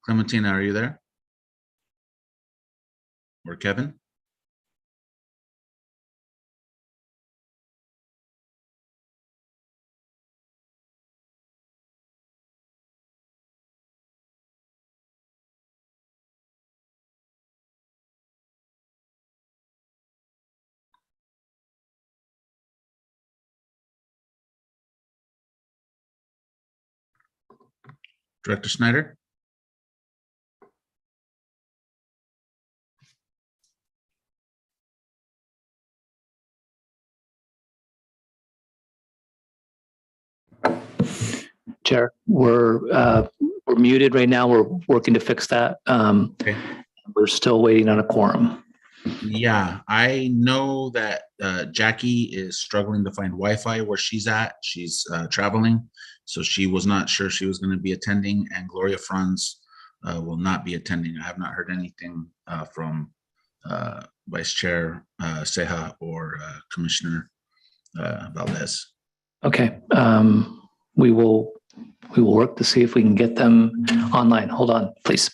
Clementina, are you there? Or Kevin? Director Snyder? Chair, we're muted right now. We're working to fix that. Okay. We're still waiting on a quorum. Yeah, I know that Jackie is struggling to find Wi-Fi where she's at. She's traveling, so she was not sure she was going to be attending, and Gloria Franz will not be attending. I have not heard anything from Vice Chair Ceja or Commissioner Valdez. Okay. We will work to see if we can get them online. Hold on, please.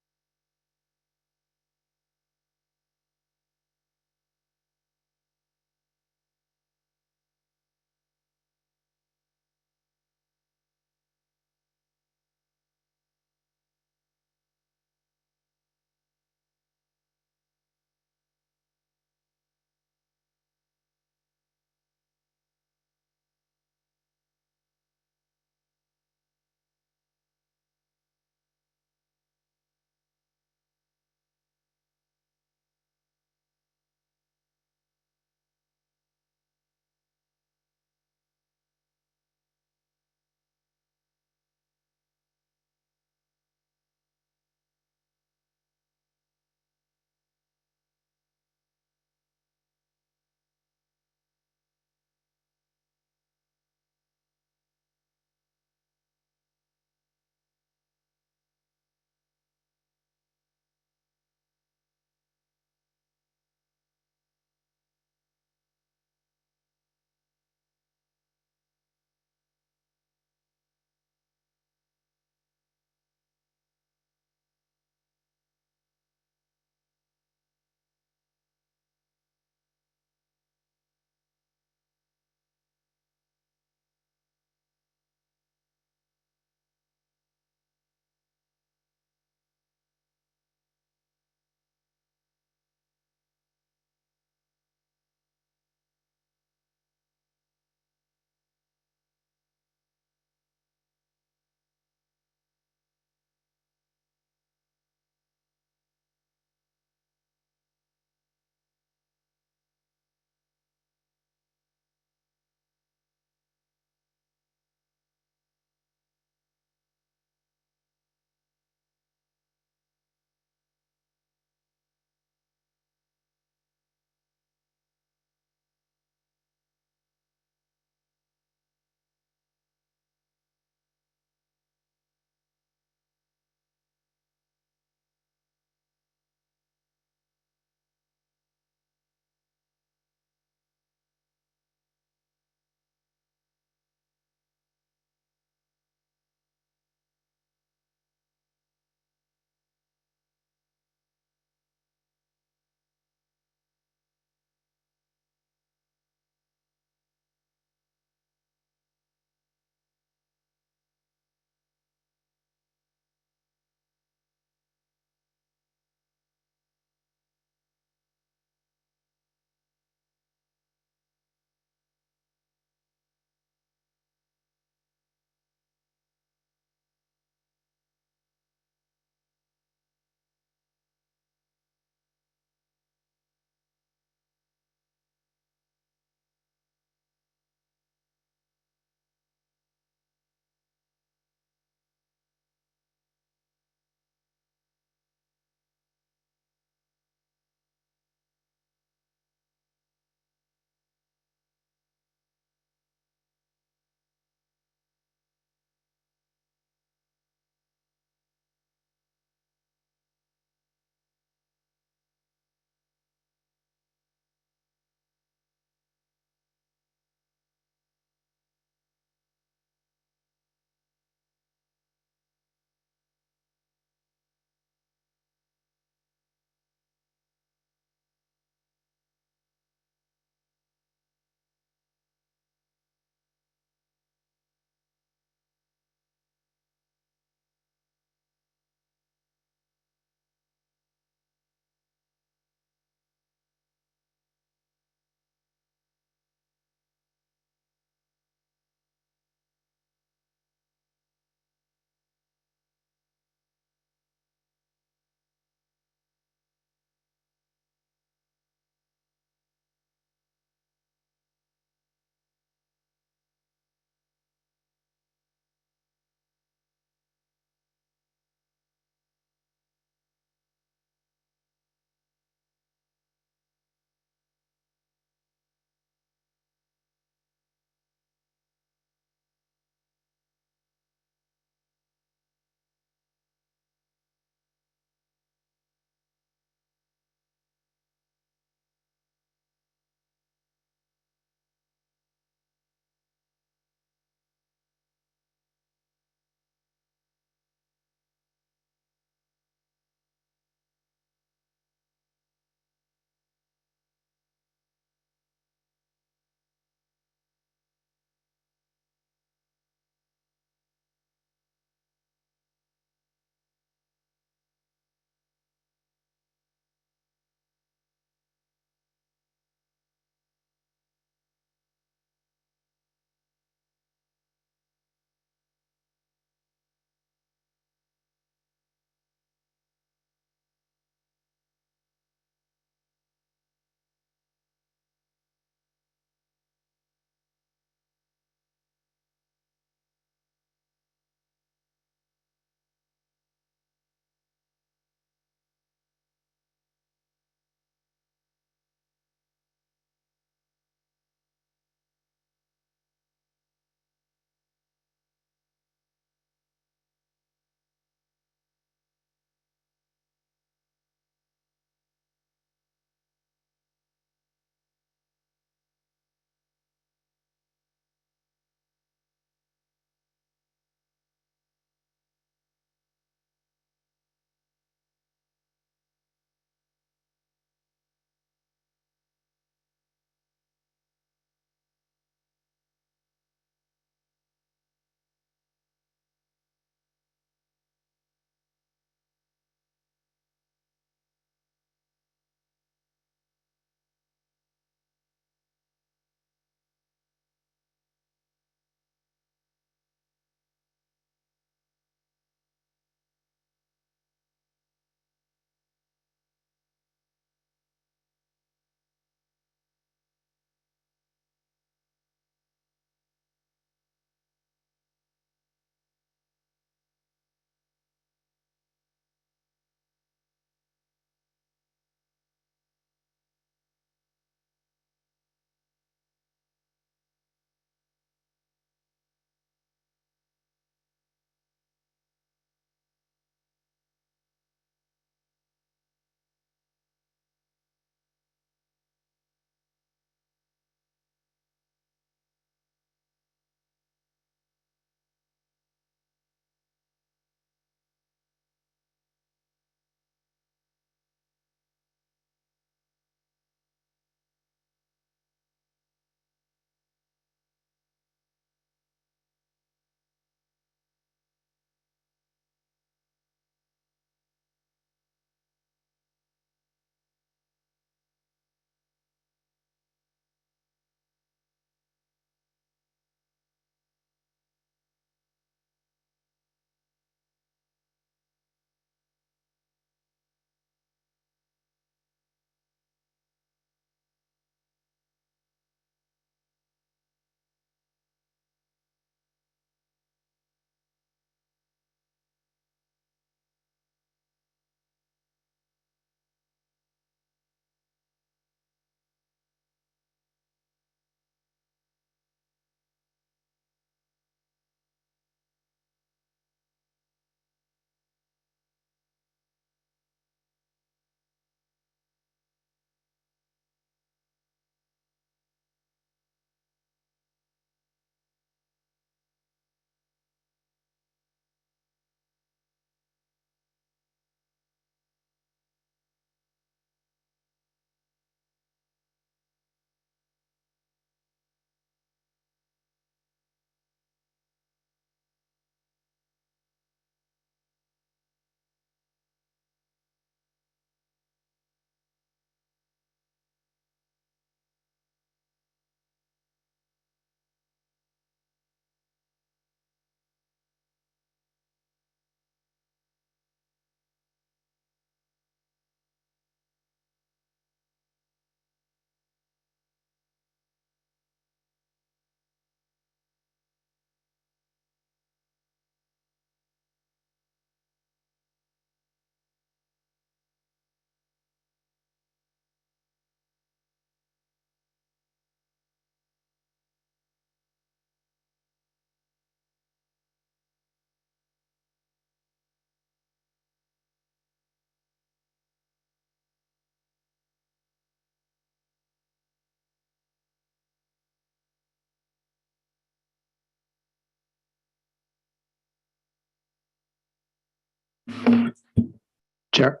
Chair?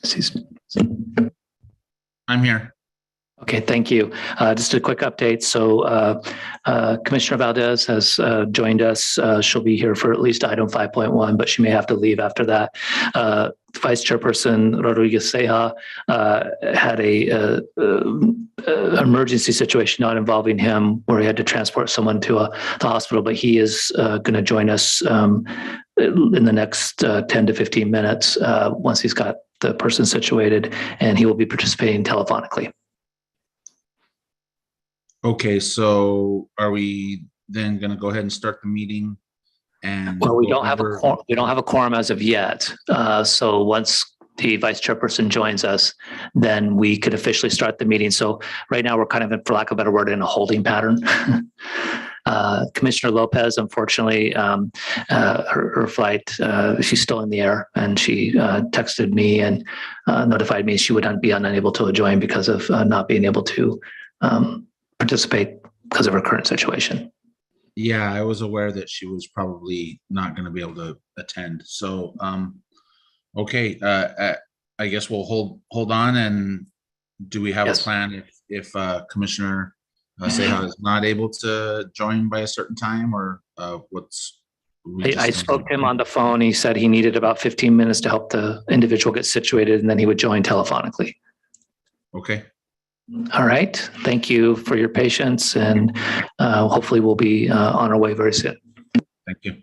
He's- I'm here. Okay, thank you. Just a quick update. So Commissioner Valdez has joined us. She'll be here for at least item 5.1, but she may have to leave after that. Vice Chairperson Rodriguez Ceja had a emergency situation not involving him where he had to transport someone to the hospital, but he is going to join us in the next 10 to 15 minutes once he's got the person situated, and he will be participating telephonically. Okay, so are we then going to go ahead and start the meeting? And well, we don't have a quorum as of yet. So once the vice chairperson joins us, then we could officially start the meeting. So right now we're kind of, for lack of a better word, in a holding pattern. Commissioner Lopez, unfortunately, her flight, she's still in the air, and she texted me and notified me she would be unable to join because of not being able to participate because of her current situation. Yeah, I was aware that she was probably not going to be able to attend. So, okay, I guess we'll hold on. And do we have a plan if Commissioner Ceja is not able to join by a certain time, or what's? I spoke to him on the phone. He said he needed about 15 minutes to help the individual get situated, and then he would join telephonically. Okay. All right. Thank you for your patience, and hopefully we'll be on our way very soon. Thank you.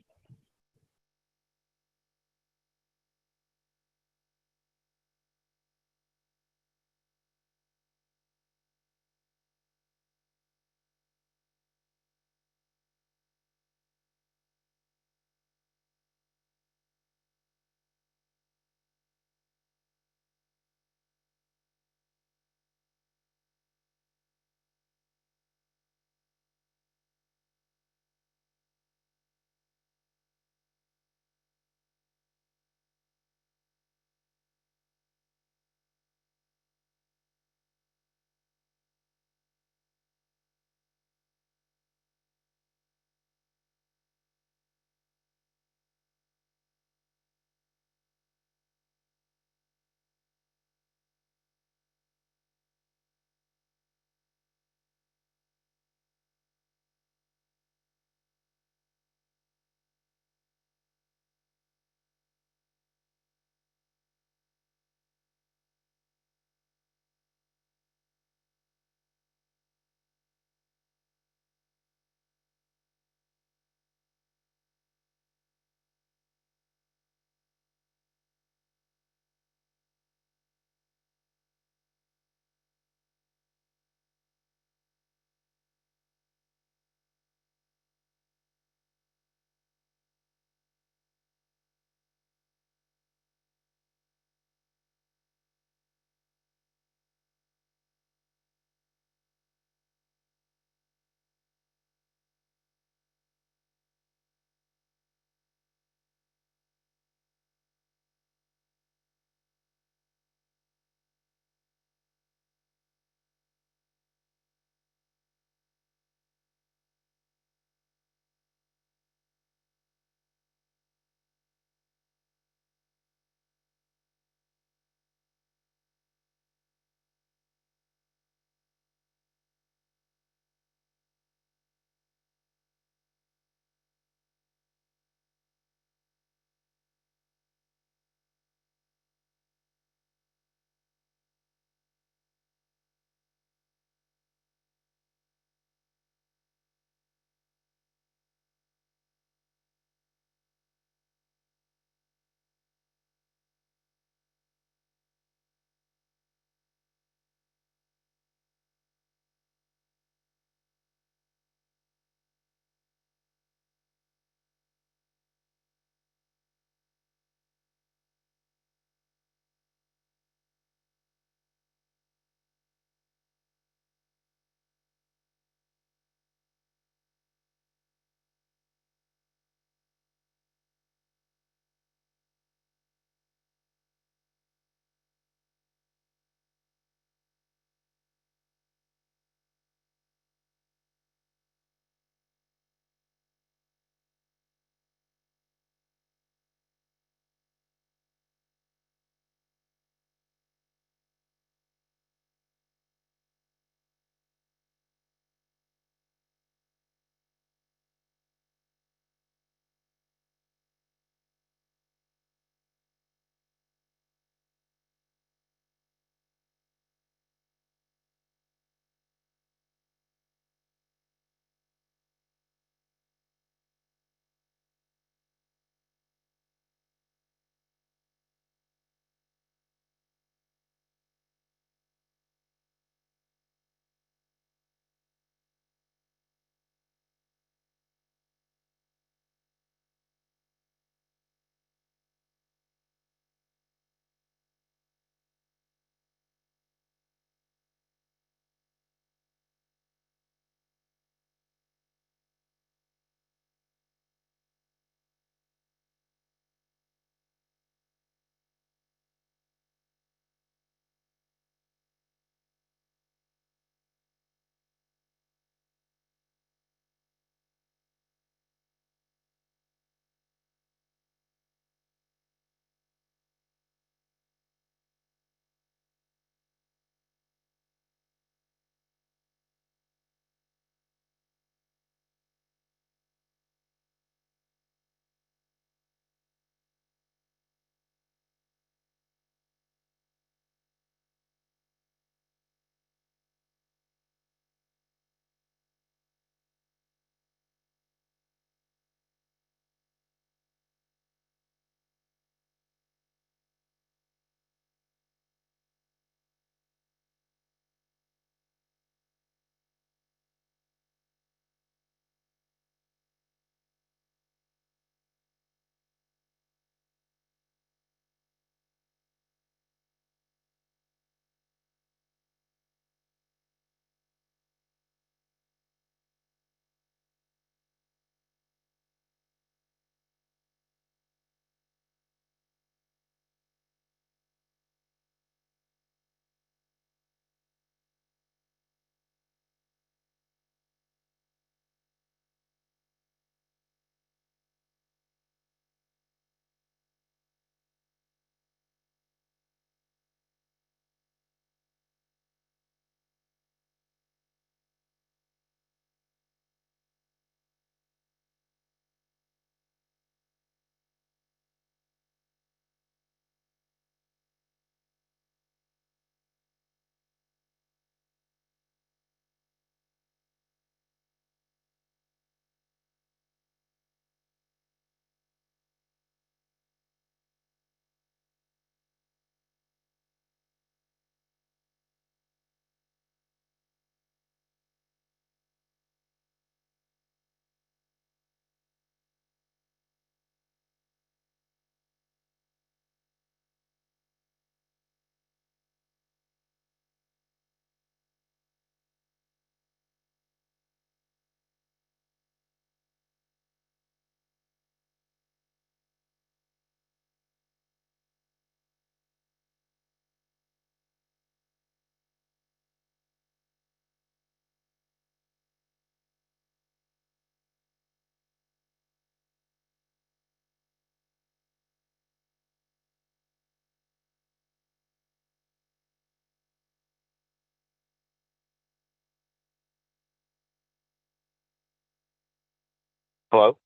Hello?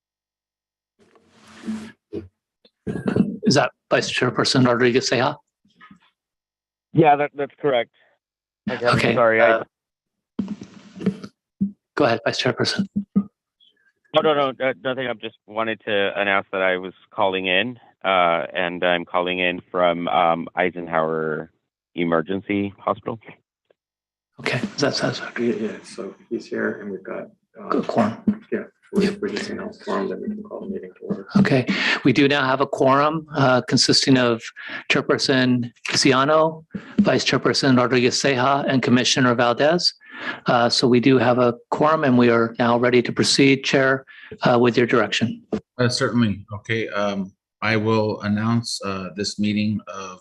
Is that Vice Chairperson Rodriguez Ceja? Yeah, that's correct. Okay. Sorry. Go ahead, Vice Chairperson. No, nothing. I just wanted to announce that I was calling in, and I'm calling in from Eisenhower Emergency Hospital. Okay, that's satisfactory. Yeah, so he's here and we've got Good quorum. yeah, we're just announced quorum that we can call the meeting to order. Okay, we do now have a quorum consisting of Chairperson Casiano, Vice Chairperson Rodriguez Ceja, and Commissioner Valdez. So we do have a quorum and we are now ready to proceed, Chair, with your direction. Certainly. Okay. I will announce this meeting of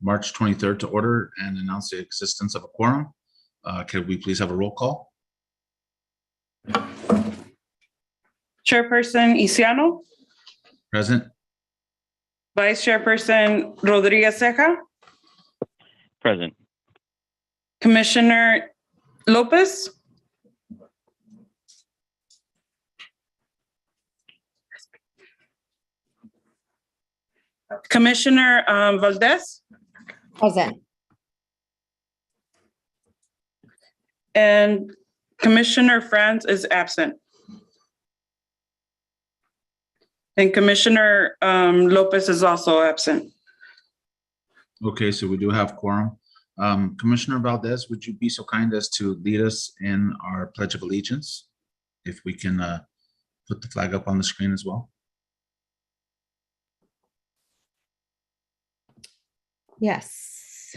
March 23rd to order and announce the existence of a quorum. Could we please have a roll call? Chairperson Isiano, Present. Vice Chairperson Rodriguez Ceja, Present. Commissioner Lopez, Commissioner Valdez, Present. and Commissioner Franz is absent. And Commissioner Lopez is also absent. Okay, so we do have quorum. Commissioner Valdez, would you be so kind as to lead us in our Pledge of Allegiance? If we can put the flag up on the screen as well. Yes.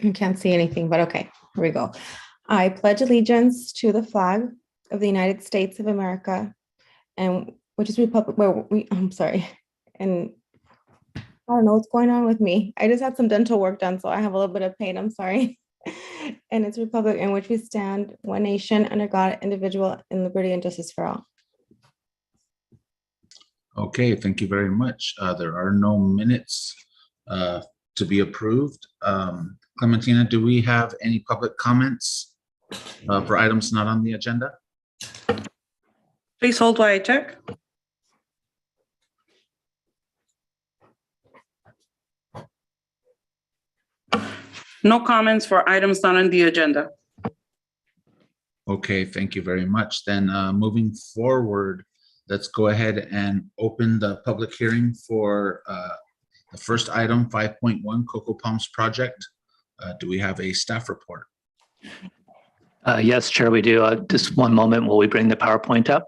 I can't see anything, but okay, here we go. I pledge allegiance to the flag of the United States of America, and which is republic where I'm sorry, and I don't know what's going on with me. I just had some dental work done, so I have a little bit of pain. I'm sorry. And it's republic in which we stand, one nation under God, individual, in liberty and justice for all. Okay, thank you very much. There are no minutes to be approved. Clementina, do we have any public comments for items not on the agenda? Please hold while I check. No comments for items not on the agenda. Okay, thank you very much. Then moving forward, let's go ahead and open the public hearing for the first item, 5.1 Cocoa Palms project. Do we have a staff report? Yes, Chair, we do. Just one moment while we bring the PowerPoint up.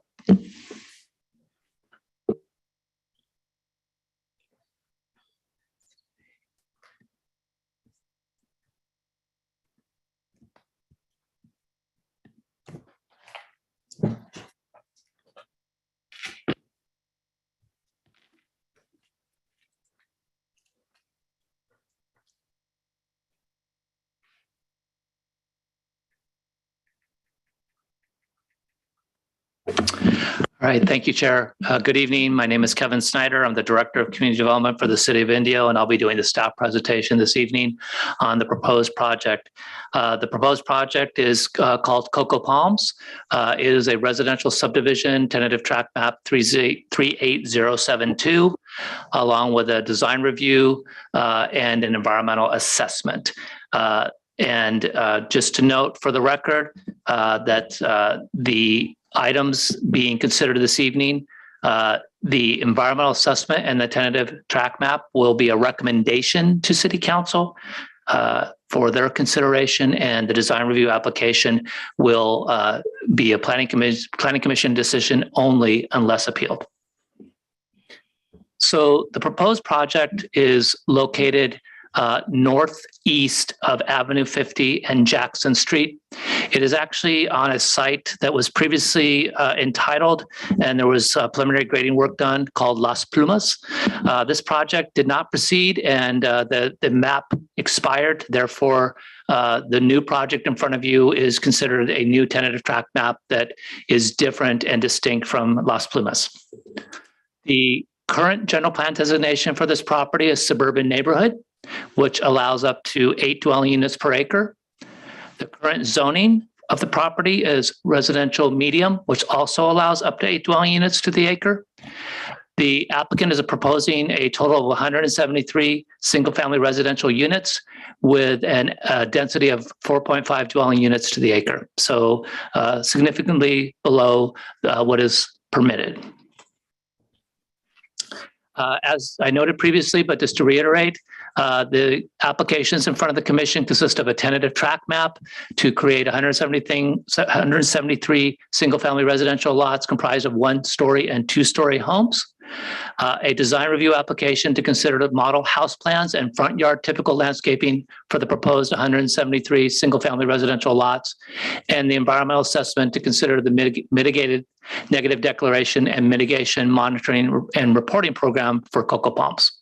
All right, thank you, Chair. Good evening. My name is Kevin Snyder. I'm the Director of Community Development for the City of Indio, and I'll be doing the staff presentation this evening on the proposed project. The proposed project is called Cocoa Palms. It is a residential subdivision, tentative tract map 38072, along with a design review and an environmental assessment. And just to note for the record that the items being considered this evening, the environmental assessment and the tentative tract map will be a recommendation to City Council for their consideration, and the design review application will be a planning commission decision only unless appealed. So the proposed project is located northeast of Avenue 50 and Jackson Street. It is actually on a site that was previously entitled, and there was preliminary grading work done called Las Plumas. This project did not proceed, and the map expired. Therefore, the new project in front of you is considered a new tentative tract map that is different and distinct from Las Plumas. The current general plan designation for this property is suburban neighborhood, which allows up to 8 dwelling units per acre. The current zoning of the property is residential medium, which also allows up to 8 dwelling units to the acre. The applicant is proposing a total of 173 single-family residential units with a density of 4.5 dwelling units to the acre. So significantly below what is permitted. As I noted previously, but just to reiterate, the applications in front of the commission consist of a tentative tract map to create 173 single-family residential lots comprised of 1-story and 2-story homes. A design review application to consider the model house plans and front yard typical landscaping for the proposed 173 single-family residential lots, and the environmental assessment to consider the mitigated negative declaration and mitigation monitoring and reporting program for cocoa palms.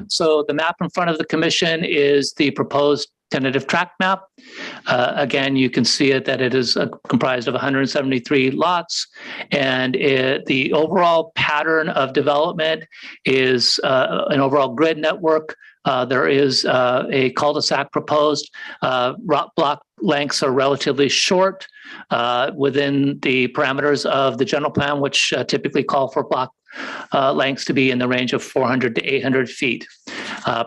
So the map in front of the commission is the proposed tentative tract map. Again, you can see it that it is comprised of 173 lots, and the overall pattern of development is an overall grid network. There is a cul-de-sac proposed. Rock block lengths are relatively short within the parameters of the general plan, which typically call for block lengths to be in the range of 400 to 800 feet.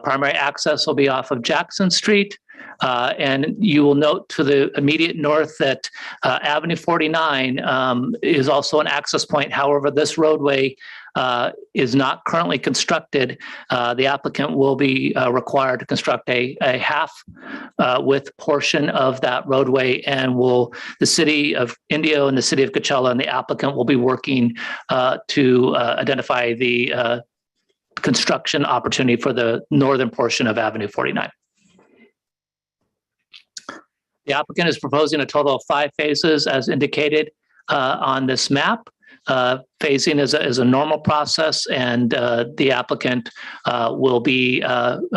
Primary access will be off of Jackson Street. And you will note to the immediate north that Avenue 49 is also an access point. However, this roadway is not currently constructed. The applicant will be required to construct a half width portion of that roadway, and the city of Indio and the city of Coachella and the applicant will be working to identify the construction opportunity for the northern portion of Avenue 49. The applicant is proposing a total of 5 phases as indicated on this map. Phasing is a normal process, and the applicant will be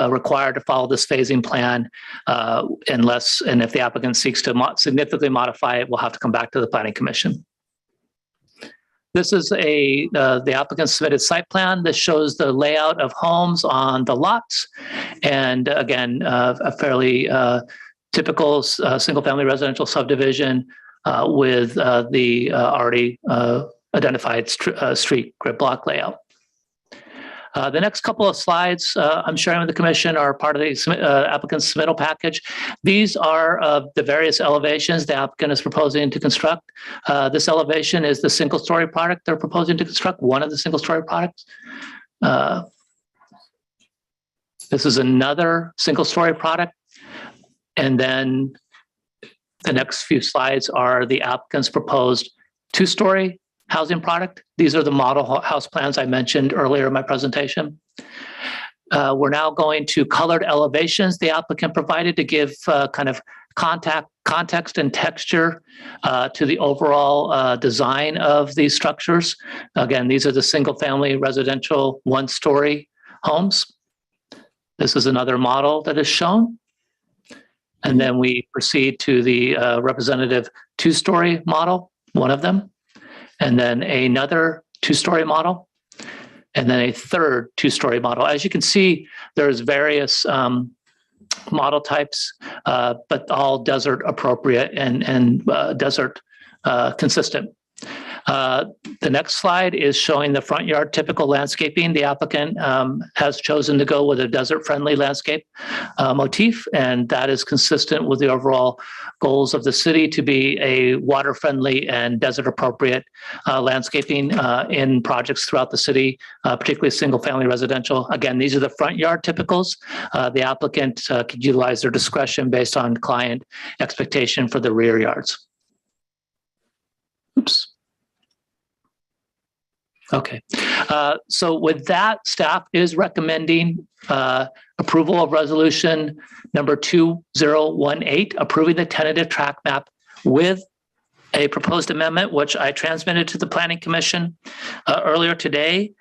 required to follow this phasing plan and if the applicant seeks to significantly modify it, we'll have to come back to the Planning Commission. This is the applicant's submitted site plan. This shows the layout of homes on the lots, and again, a fairly typical single-family residential subdivision with the already identified street grid block layout. The next couple of slides I'm sharing with the commission are part of the applicant's submittal package. These are the various elevations the applicant is proposing to construct. This elevation is the single-story product they're proposing to construct, one of the single-story products. This is another single-story product. And then the next few slides are the applicant's proposed 2-story housing product. These are the model house plans I mentioned earlier in my presentation. We're now going to colored elevations the applicant provided to give kind of context and texture to the overall design of these structures. Again, these are the single-family residential 1-story homes. This is another model that is shown. And then we proceed to the representative 2-story model, one of them, and then another 2-story model, and then a third 2-story model. As you can see, there's various model types, but all desert appropriate and desert consistent. The next slide is showing the front yard typical landscaping. The applicant has chosen to go with a desert-friendly landscape motif, and that is consistent with the overall goals of the city to be a water-friendly and desert-appropriate landscaping in projects throughout the city, particularly single-family residential. Again, these are the front yard typicals. The applicant could utilize their discretion based on client expectation for the rear yards. Oops. Okay, so with that, staff is recommending approval of resolution number 2018, approving the tentative tract map with a proposed amendment, which I transmitted to the Planning Commission earlier today.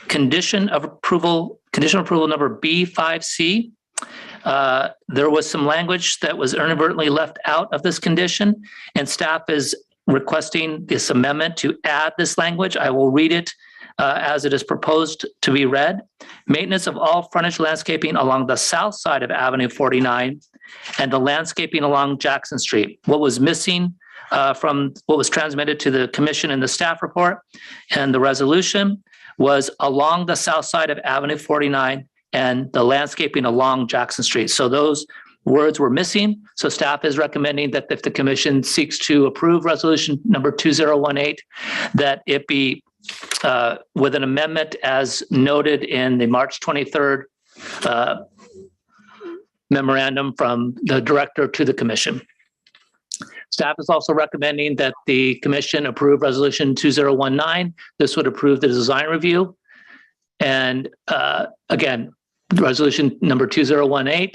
Condition approval number B5C. There was some language that was inadvertently left out of this condition, and staff is requesting this amendment to add this language. I will read it as it is proposed to be read. Maintenance of all frontage landscaping along the south side of Avenue 49 and the landscaping along Jackson Street. What was missing from what was transmitted to the commission in the staff report and the resolution was along the south side of Avenue 49 and the landscaping along Jackson Street. So those words were missing. So staff is recommending that if the commission seeks to approve resolution number 2018, that it be with an amendment as noted in the March 23rd memorandum from the director to the commission. Staff is also recommending that the commission approve resolution 2019. This would approve the design review. And again, resolution number 2018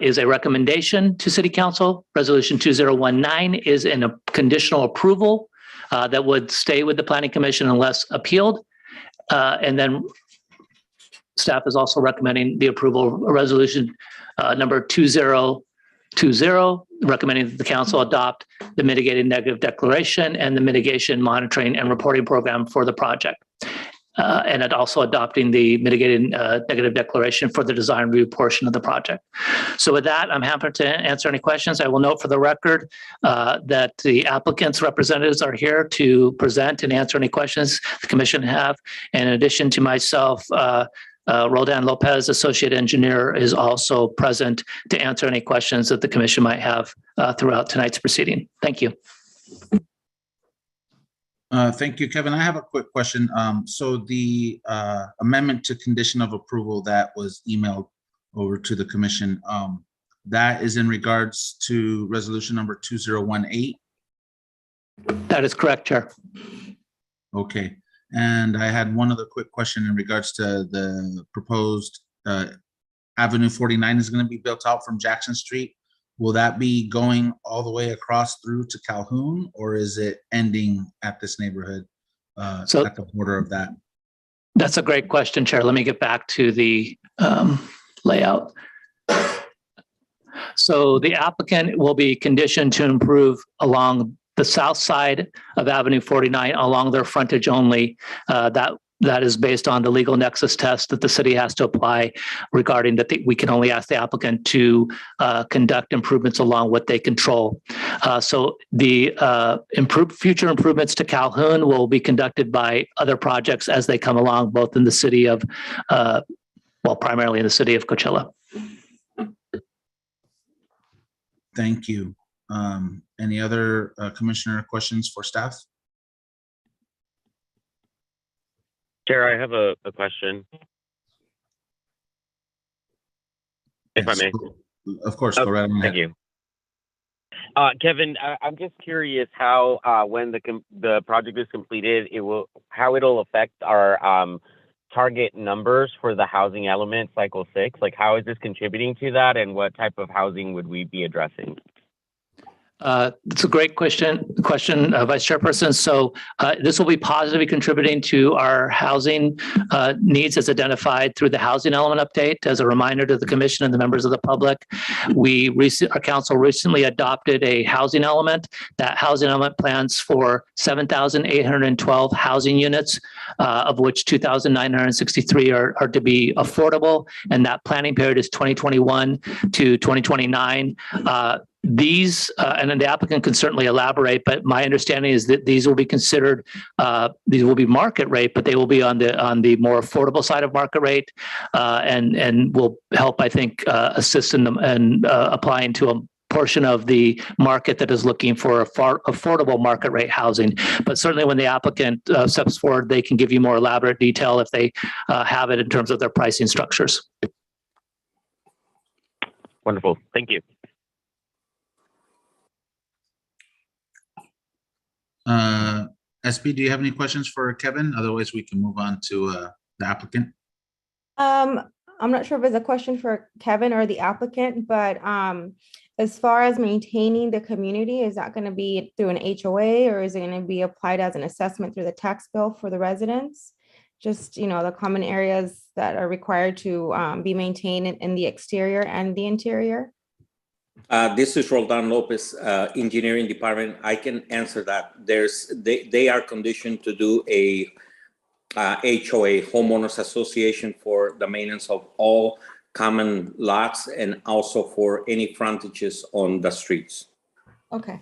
is a recommendation to City Council. Resolution 2019 is a conditional approval that would stay with the Planning Commission unless appealed. And then staff is also recommending the approval of resolution number 2020, recommending that the council adopt the mitigated negative declaration and the mitigation monitoring and reporting program for the project. And it also adopting the mitigated negative declaration for the design review portion of the project. So with that, I'm happy to answer any questions. I will note for the record that the applicant's representatives are here to present and answer any questions the commission have. And in addition to myself, Roldan Lopez, Associate Engineer, is also present to answer any questions that the commission might have throughout tonight's proceeding. Thank you. Thank you, Kevin. I have a quick question. So the amendment to condition of approval that was emailed over to the commission, that is in regards to resolution number 2018? That is correct, Chair. Okay. And I had one other quick question in regards to the proposed Avenue 49 is going to be built out from Jackson Street. Will that be going all the way across through to Calhoun, or is it ending at this neighborhood at the border of that? That's a great question, Chair. Let me get back to the layout. So the applicant will be conditioned to improve along the south side of Avenue 49 along their frontage only. That is based on the legal nexus test that the city has to apply regarding that we can only ask the applicant to conduct improvements along what they control. So the future improvements to Calhoun will be conducted by other projects as they come along, both in the city of, primarily in the city of Coachella. Thank you. Any other commissioner questions for staff? Chair, I have a question. If I may. Of course, go right ahead. Thank you. Kevin, I'm just curious how, when the project is completed, how it'll affect our target numbers for the housing element, cycle 6. Like, how is this contributing to that, and what type of housing would we be addressing? It's a great question, Vice Chairperson. So this will be positively contributing to our housing needs as identified through the housing element update. As a reminder to the commission and the members of the public, our council recently adopted a housing element. That housing element plans for 7,812 housing units, of which 2,963 are to be affordable. And that planning period is 2021 to 2029. These, and then the applicant can certainly elaborate, but my understanding is that these will be considered, these will be market rate, but they will be on the more affordable side of market rate, and will help, I think, assist in them and applying to a portion of the market that is looking for affordable market rate housing. But certainly when the applicant steps forward, they can give you more elaborate detail if they have it in terms of their pricing structures. Wonderful. Thank you. SB, do you have any questions for Kevin? Otherwise, we can move on to the applicant. I'm not sure if it's a question for Kevin or the applicant, but as far as maintaining the community, is that going to be through an HOA, or is it going to be applied as an assessment through the tax bill for the residents? Just, the common areas that are required to be maintained in the exterior and the interior? This is Roldan Lopez, engineering department. I can answer that. They are conditioned to do a HOA, homeowners association, for the maintenance of all common lots and also for any frontages on the streets. Okay.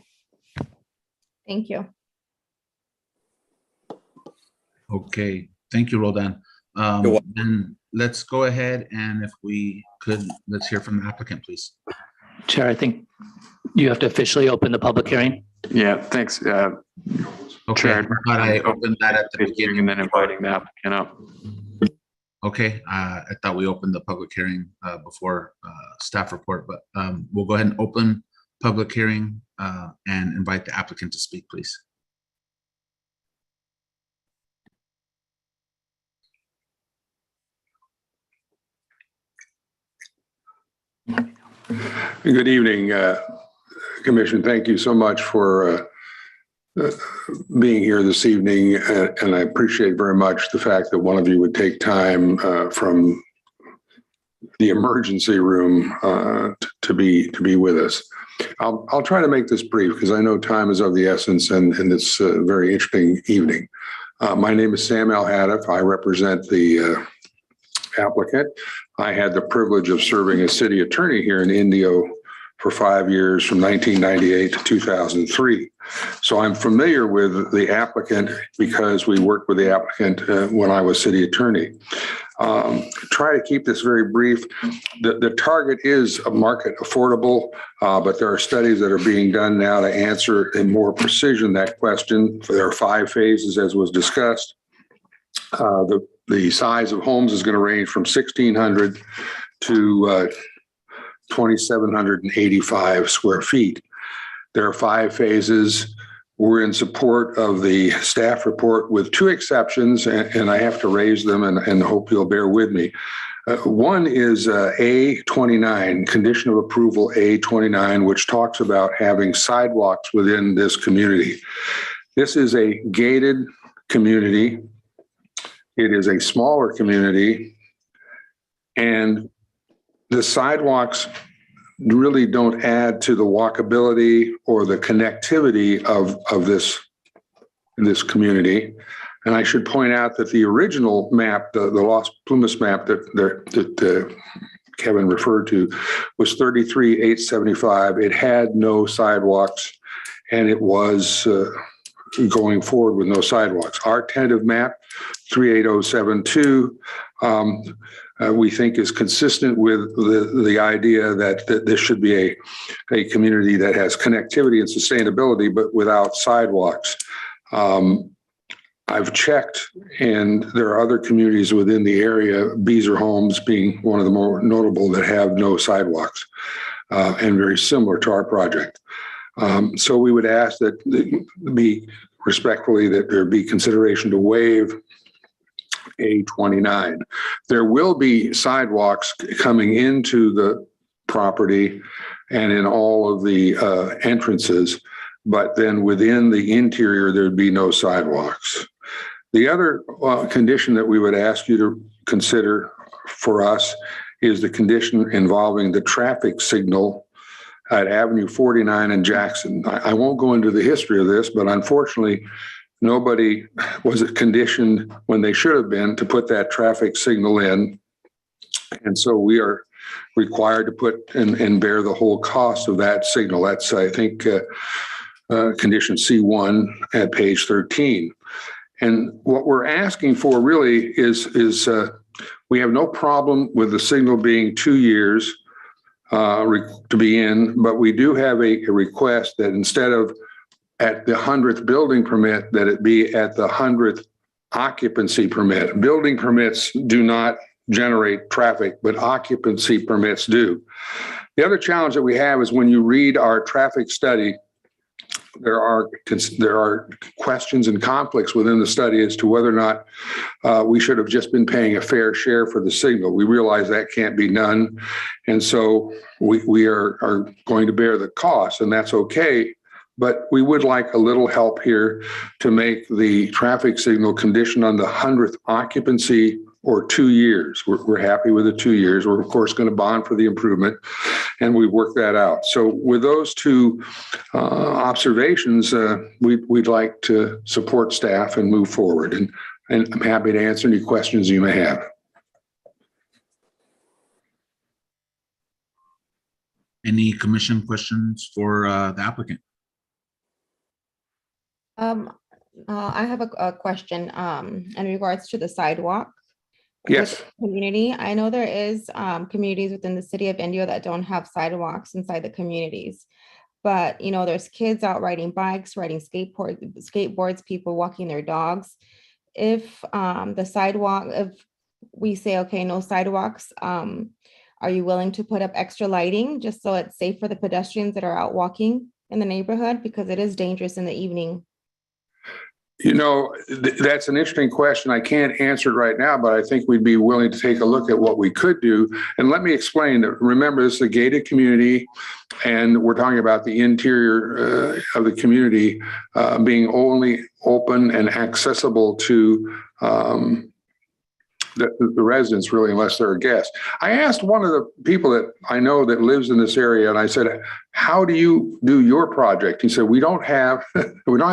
Thank you. Okay, thank you, Roldan. You're welcome. Then let's go ahead and if we could, let's hear from the applicant, please. Chair, I think you have to officially open the public hearing. Yeah, thanks. Okay, I Chair. thought I opened that at the beginning. And then inviting the applicant up. Okay, I thought we opened the public hearing before staff report, but we'll go ahead and open public hearing and invite the applicant to speak, please. Good evening, Commission. Thank you so much for being here this evening, and I appreciate very much the fact that one of you would take time from the emergency room to be with us. I'll try to make this brief because I know time is of the essence, and it's a very interesting evening. My name is Sam Al-Hadif. I represent the applicant. I had the privilege of serving as city attorney here in Indio for 5 years, from 1998 to 2003. So I'm familiar with the applicant because we worked with the applicant when I was city attorney. Try to keep this very brief. The target is a market affordable, but there are studies that are being done now to answer in more precision that question. There are 5 phases, as was discussed. The size of homes is going to range from 1,600 to 2,785 square feet. There are 5 phases. We're in support of the staff report with 2 exceptions, and I have to raise them and hope you'll bear with me. One is A29, condition of approval A29, which talks about having sidewalks within this community. This is a gated community. It is a smaller community, and the sidewalks really don't add to the walkability or the connectivity of this community. And I should point out that the original map, the Los Plumas map that Kevin referred to, was 33,875. It had no sidewalks, and it was going forward with no sidewalks. Our tentative map, 38072, we think is consistent with the idea that this should be a community that has connectivity and sustainability, but without sidewalks. I've checked, and there are other communities within the area, Beezer Homes being one of the more notable, that have no sidewalks, and very similar to our project. So we would ask that be respectfully that there be consideration to waive A29. There will be sidewalks coming into the property and in all of the entrances, but then within the interior, there'd be no sidewalks. The other condition that we would ask you to consider for us is the condition involving the traffic signal at Avenue 49 in Jackson. I won't go into the history of this, but unfortunately, nobody was conditioned when they should have been to put that traffic signal in. And so we are required to put and bear the whole cost of that signal. That's, I think, condition C1 at page 13. And what we're asking for really is we have no problem with the signal being 2 years to be in, but we do have a request that instead of at the 100th building permit, that it be at the 100th occupancy permit. Building permits do not generate traffic, but occupancy permits do. The other challenge that we have is when you read our traffic study, there are questions and conflicts within the study as to whether or not we should have just been paying a fair share for the signal. We realize that can't be done. And so we are going to bear the cost, and that's okay. But we would like a little help here to make the traffic signal conditioned on the 100th occupancy or 2 years. We're happy with the 2 years. We're, of course, going to bond for the improvement, and we work that out. So with those 2 observations, we'd like to support staff and move forward. And And I'm happy to answer any questions you may have. Any commission questions for the applicant? I have a question in regards to the sidewalk. Yes. With the community, I know there is communities within the city of Indio that don't have sidewalks inside the communities. But you know, there's kids out riding bikes, riding skateboards, people walking their dogs. If the sidewalk, if we say, okay, no sidewalks, are you willing to put up extra lighting just so it's safe for the pedestrians that are out walking in the neighborhood? Because it is dangerous in the evening. You know, that's an interesting question. I can't answer it right now, but I think we'd be willing to take a look at what we could do. And let me explain that. Remember, this is a gated community, and we're talking about the interior of the community being only open and accessible to the residents, really, unless they're a guest. I asked one of the people that I know that lives in this area, and I said, how do you do your project? He said, we don't have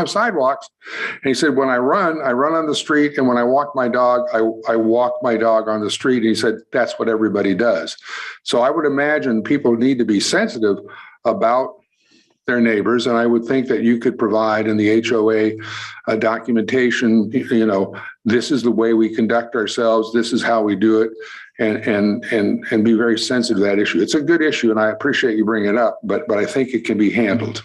sidewalks. And he said, when I run on the street, and when I walk my dog, I walk my dog on the street. And he said, that's what everybody does. So I would imagine people need to be sensitive about their neighbors. And I would think that you could provide in the HOA documentation, you know, this is the way we conduct ourselves. This is how we do it, and be very sensitive to that issue. It's a good issue, and I appreciate you bringing it up, but I think it can be handled.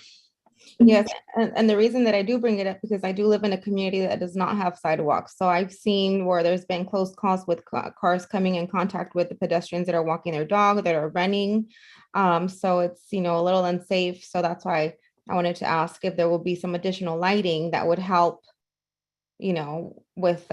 Yes, and the reason that I do bring it up, because I do live in a community that does not have sidewalks. So I've seen where there's been close calls with cars coming in contact with the pedestrians that are walking their dog, that are running. So it's, you know, a little unsafe. So that's why I wanted to ask if there will be some additional lighting that would help, you know, with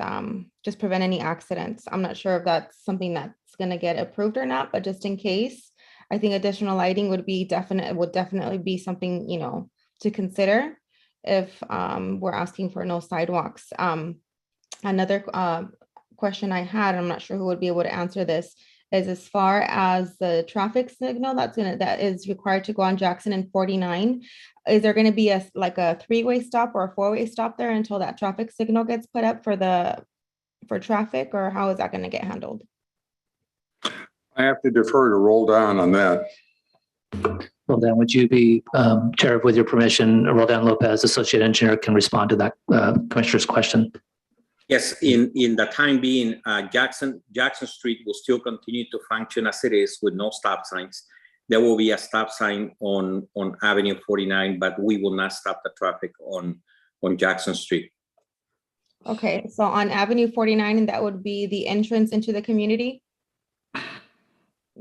just prevent any accidents. I'm not sure if that's something that's going to get approved or not, but just in case, I think additional lighting would definitely be something, you know, to consider if we're asking for no sidewalks. Another question I had, I'm not sure who would be able to answer this, is as far as the traffic signal that is required to go on Jackson and 49. Is there going to be a three-way stop or a four-way stop there until that traffic signal gets put up for traffic, or how is that going to get handled? I have to defer to Roldan on that. Roldan, would you be, Chair, with your permission, Roldan Lopez, Associate Engineer, can respond to that Commissioner's question. Yes, in the time being, Jackson Street will still continue to function as it is with no stop signs. There will be a stop sign on Avenue 49, but we will not stop the traffic on Jackson Street. Okay, so on Avenue 49, and that would be the entrance into the community?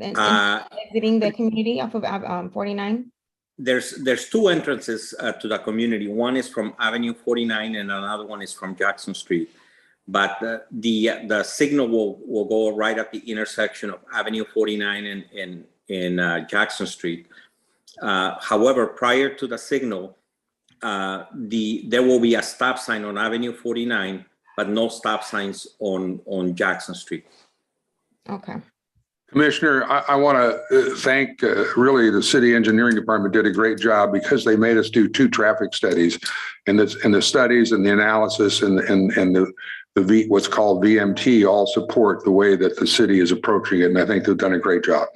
Exiting the community off of 49? There's two entrances to the community. One is from Avenue 49 and another one is from Jackson Street. But the signal will go right at the intersection of Avenue 49 and Jackson Street. However, prior to the signal, there will be a stop sign on Avenue 49, but no stop signs on Jackson Street. Okay. Commissioner, I want to thank really the city engineering department did a great job, because they made us do two traffic studies, and the studies and the analysis and the what's called VMT all support the way that the city is approaching it, and I think they've done a great job.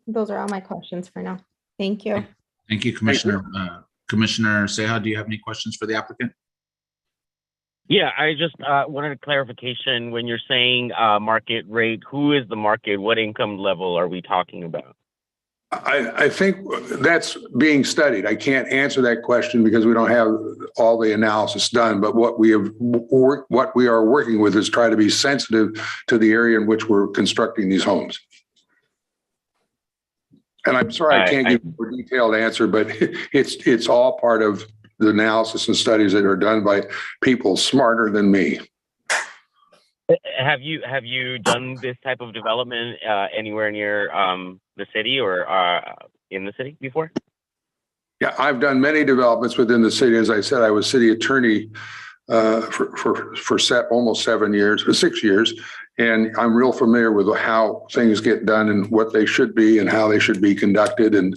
Those are all my questions for now. Thank you. Thank you, Commissioner. Commissioner Ceja, do you have any questions for the applicant? Yeah, I just wanted a clarification. When you're saying market rate, who is the market? What income level are we talking about? I think that's being studied. I can't answer that question because we don't have all the analysis done, but what we are working with is try to be sensitive to the area in which we're constructing these homes. And I'm sorry, I can't give you a detailed answer, but it's all part of the analysis and studies that are done by people smarter than me. Have you done this type of development anywhere near the city or in the city before? Yeah, I've done many developments within the city. As I said, I was city attorney for almost 6 years, And I'm real familiar with how things get done and what they should be and how they should be conducted. And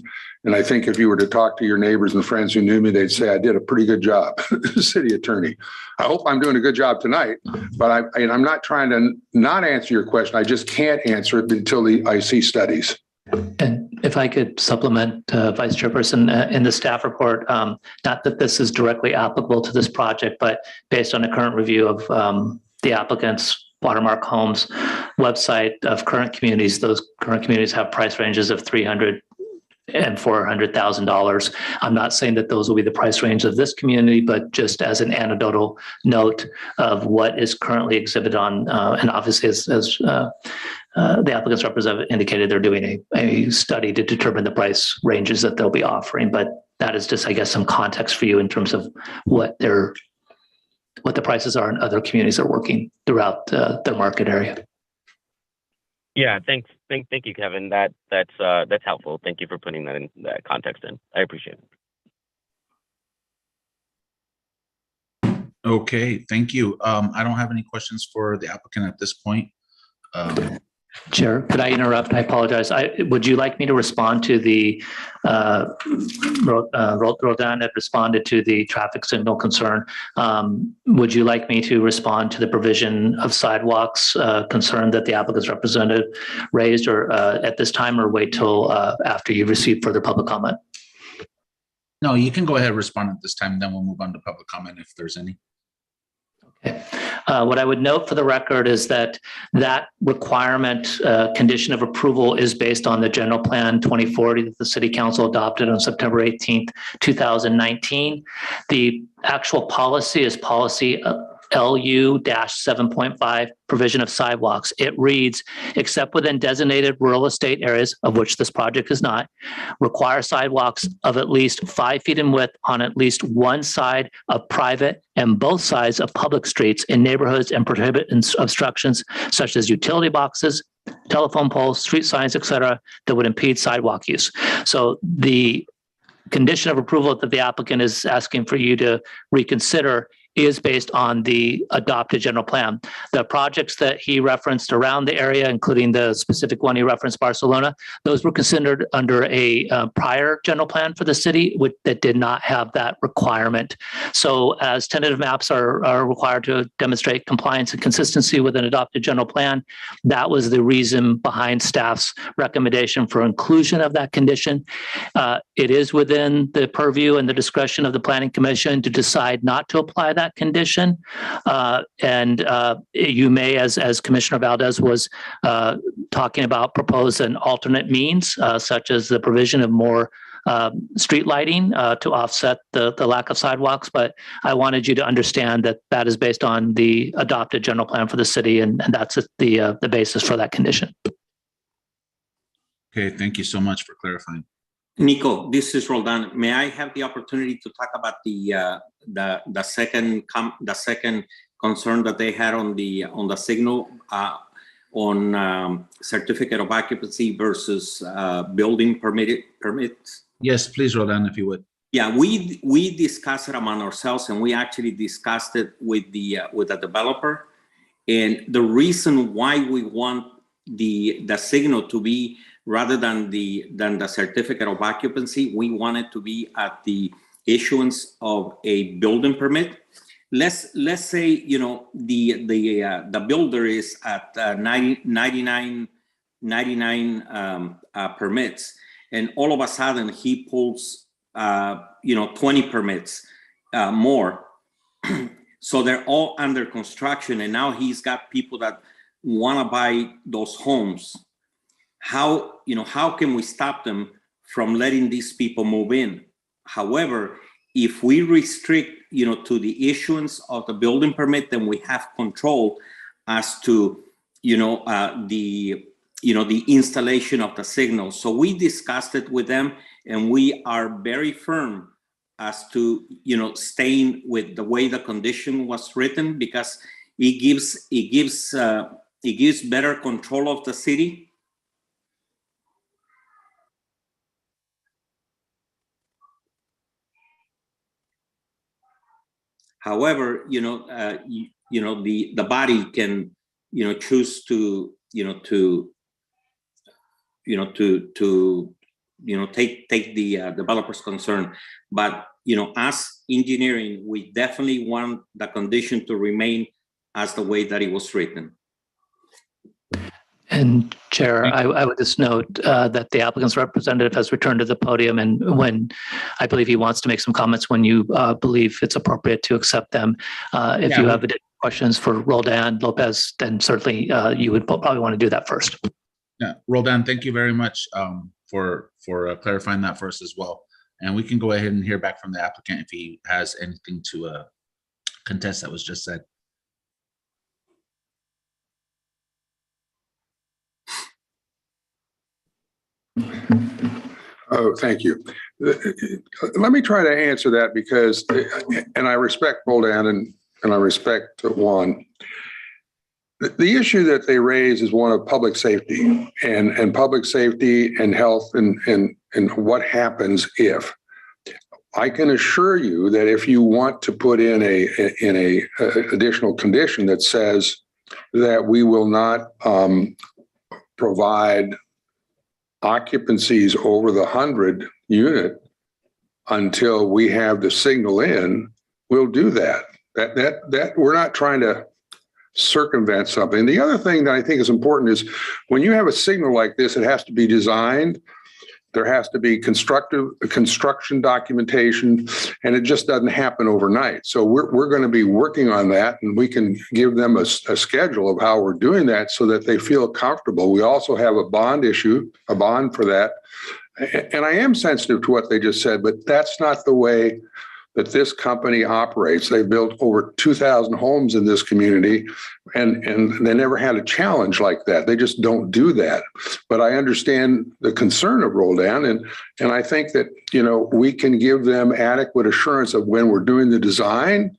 I think if you were to talk to your neighbors and friends who knew me, they'd say I did a pretty good job, city attorney. I hope I'm doing a good job tonight, but I'm not trying to not answer your question. I just can't answer it until I see studies. And if I could supplement, Vice Chairperson, in the staff report, not that this is directly applicable to this project, but based on the current review of the applicant's Watermark Homes website of current communities, those current communities have price ranges of $300,000 and $400,000. I'm not saying that those will be the price range of this community, but just as an anecdotal note of what is currently exhibited on, and obviously as the applicant's representative indicated, they're doing a study to determine the price ranges that they'll be offering. But that is just, I guess, some context for you in terms of what the prices are in other communities that are working throughout their market area. Yeah, thanks. Thank you, Kevin. That's helpful. Thank you for putting that context in. I appreciate it. Okay, thank you. I don't have any questions for the applicant at this point. Chair, could I interrupt? I apologize. Would you like me to respond to the, Roldan had responded to the traffic signal concern. Would you like me to respond to the provision of sidewalks concern that the applicant's representative raised, or at this time, or wait till after you receive further public comment? No, you can go ahead and respond at this time, and then we'll move on to public comment if there's any. Okay. What I would note for the record is that requirement condition of approval is based on the general plan 2040 that the City Council adopted on September 18th, 2019. The actual policy is policy LU-7.5, provision of sidewalks. It reads, except within designated rural estate areas, of which this project is not, require sidewalks of at least 5 feet in width on at least one side of private and both sides of public streets in neighborhoods, and prohibit obstructions such as utility boxes, telephone poles, street signs, etc., that would impede sidewalk use. So the condition of approval that the applicant is asking for you to reconsider is based on the adopted general plan. The projects that he referenced around the area, including the specific one he referenced, Barcelona, those were considered under a prior general plan for the city that did not have that requirement. So as tentative maps are required to demonstrate compliance and consistency with an adopted general plan, that was the reason behind staff's recommendation for inclusion of that condition. It is within the purview and the discretion of the Planning Commission to decide not to apply that condition. You may, as Commissioner Valdez was talking about, propose an alternate means, such as the provision of more street lighting to offset the lack of sidewalks. But I wanted you to understand that is based on the adopted general plan for the city, and that's the basis for that condition. Okay, thank you so much for clarifying. Nico, this is Roldan. May I have the opportunity to talk about the second concern that they had on the signal on certificate of occupancy versus building permits? Yes, please, Roldan, if you would. Yeah, we discussed it among ourselves, and we actually discussed it with the developer. And the reason why we want the signal to be, rather than the certificate of occupancy, we want it to be at the issuance of a building permit. Let's say, the builder is at 99 permits, and all of a sudden he pulls 20 permits more. So they're all under construction, and now he's got people that want to buy those homes. How can we stop them from letting these people move in? However, if we restrict, to the issuance of the building permit, then we have control as to, the installation of the signal. So we discussed it with them, and we are very firm as to, staying with the way the condition was written, because it gives better control of the city. However, the body can choose to take the developer's concern. But as engineering, we definitely want the condition to remain as the way that it was written. And Chair, I would just note that the applicant's representative has returned to the podium, and when I believe he wants to make some comments when you believe it's appropriate to accept them. If you have additional questions for Roldan Lopez, then certainly you would probably want to do that first. Yeah, Roldan, thank you very much for clarifying that for us as well. And we can go ahead and hear back from the applicant if he has anything to contest that was just said. Oh, thank you. Let me try to answer that because, and I respect Roldan and I respect Juan. The issue that they raise is one of public safety and public safety and health and what happens if. I can assure you that if you want to put in a additional condition that says that we will not provide occupancies over the 100 unit until we have the signal in, we'll do that. That we're not trying to circumvent something. The other thing that I think is important is when you have a signal like this, it has to be designed. There has to be construction documentation, and it just doesn't happen overnight. So we're going to be working on that, and we can give them a schedule of how we're doing that so that they feel comfortable. We also have a bond for that. And I am sensitive to what they just said, but that's not the way that this company operates. They've built over 2,000 homes in this community, and they never had a challenge like that. They just don't do that. But I understand the concern of Roldan, and I think that we can give them adequate assurance of when we're doing the design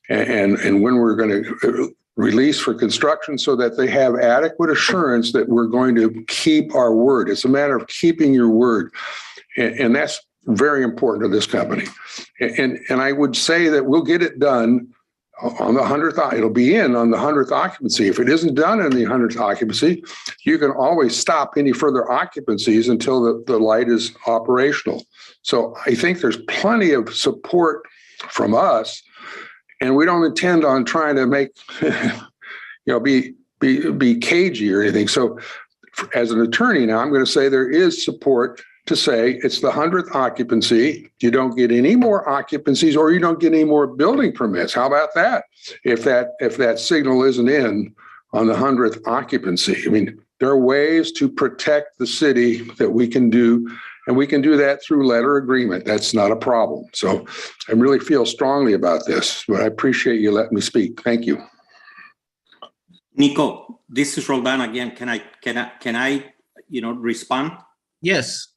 and when we're going to release for construction, so that they have adequate assurance that we're going to keep our word. It's a matter of keeping your word, and that's very important to this company. And I would say that we'll get it done on the 100th. It'll be in on the 100th occupancy. If it isn't done in the 100th occupancy, you can always stop any further occupancies until the light is operational. So I think there's plenty of support from us, and we don't intend on trying to make, be cagey or anything. So as an attorney now, I'm going to say there is support to say it's the 100th occupancy. You don't get any more occupancies, or you don't get any more building permits. How about that? If that signal isn't in on the 100th occupancy. I mean, there are ways to protect the city that we can do, and we can do that through letter agreement. That's not a problem. So I really feel strongly about this, but I appreciate you letting me speak. Thank you. Nico, this is Roldan again. Can I respond? Yes.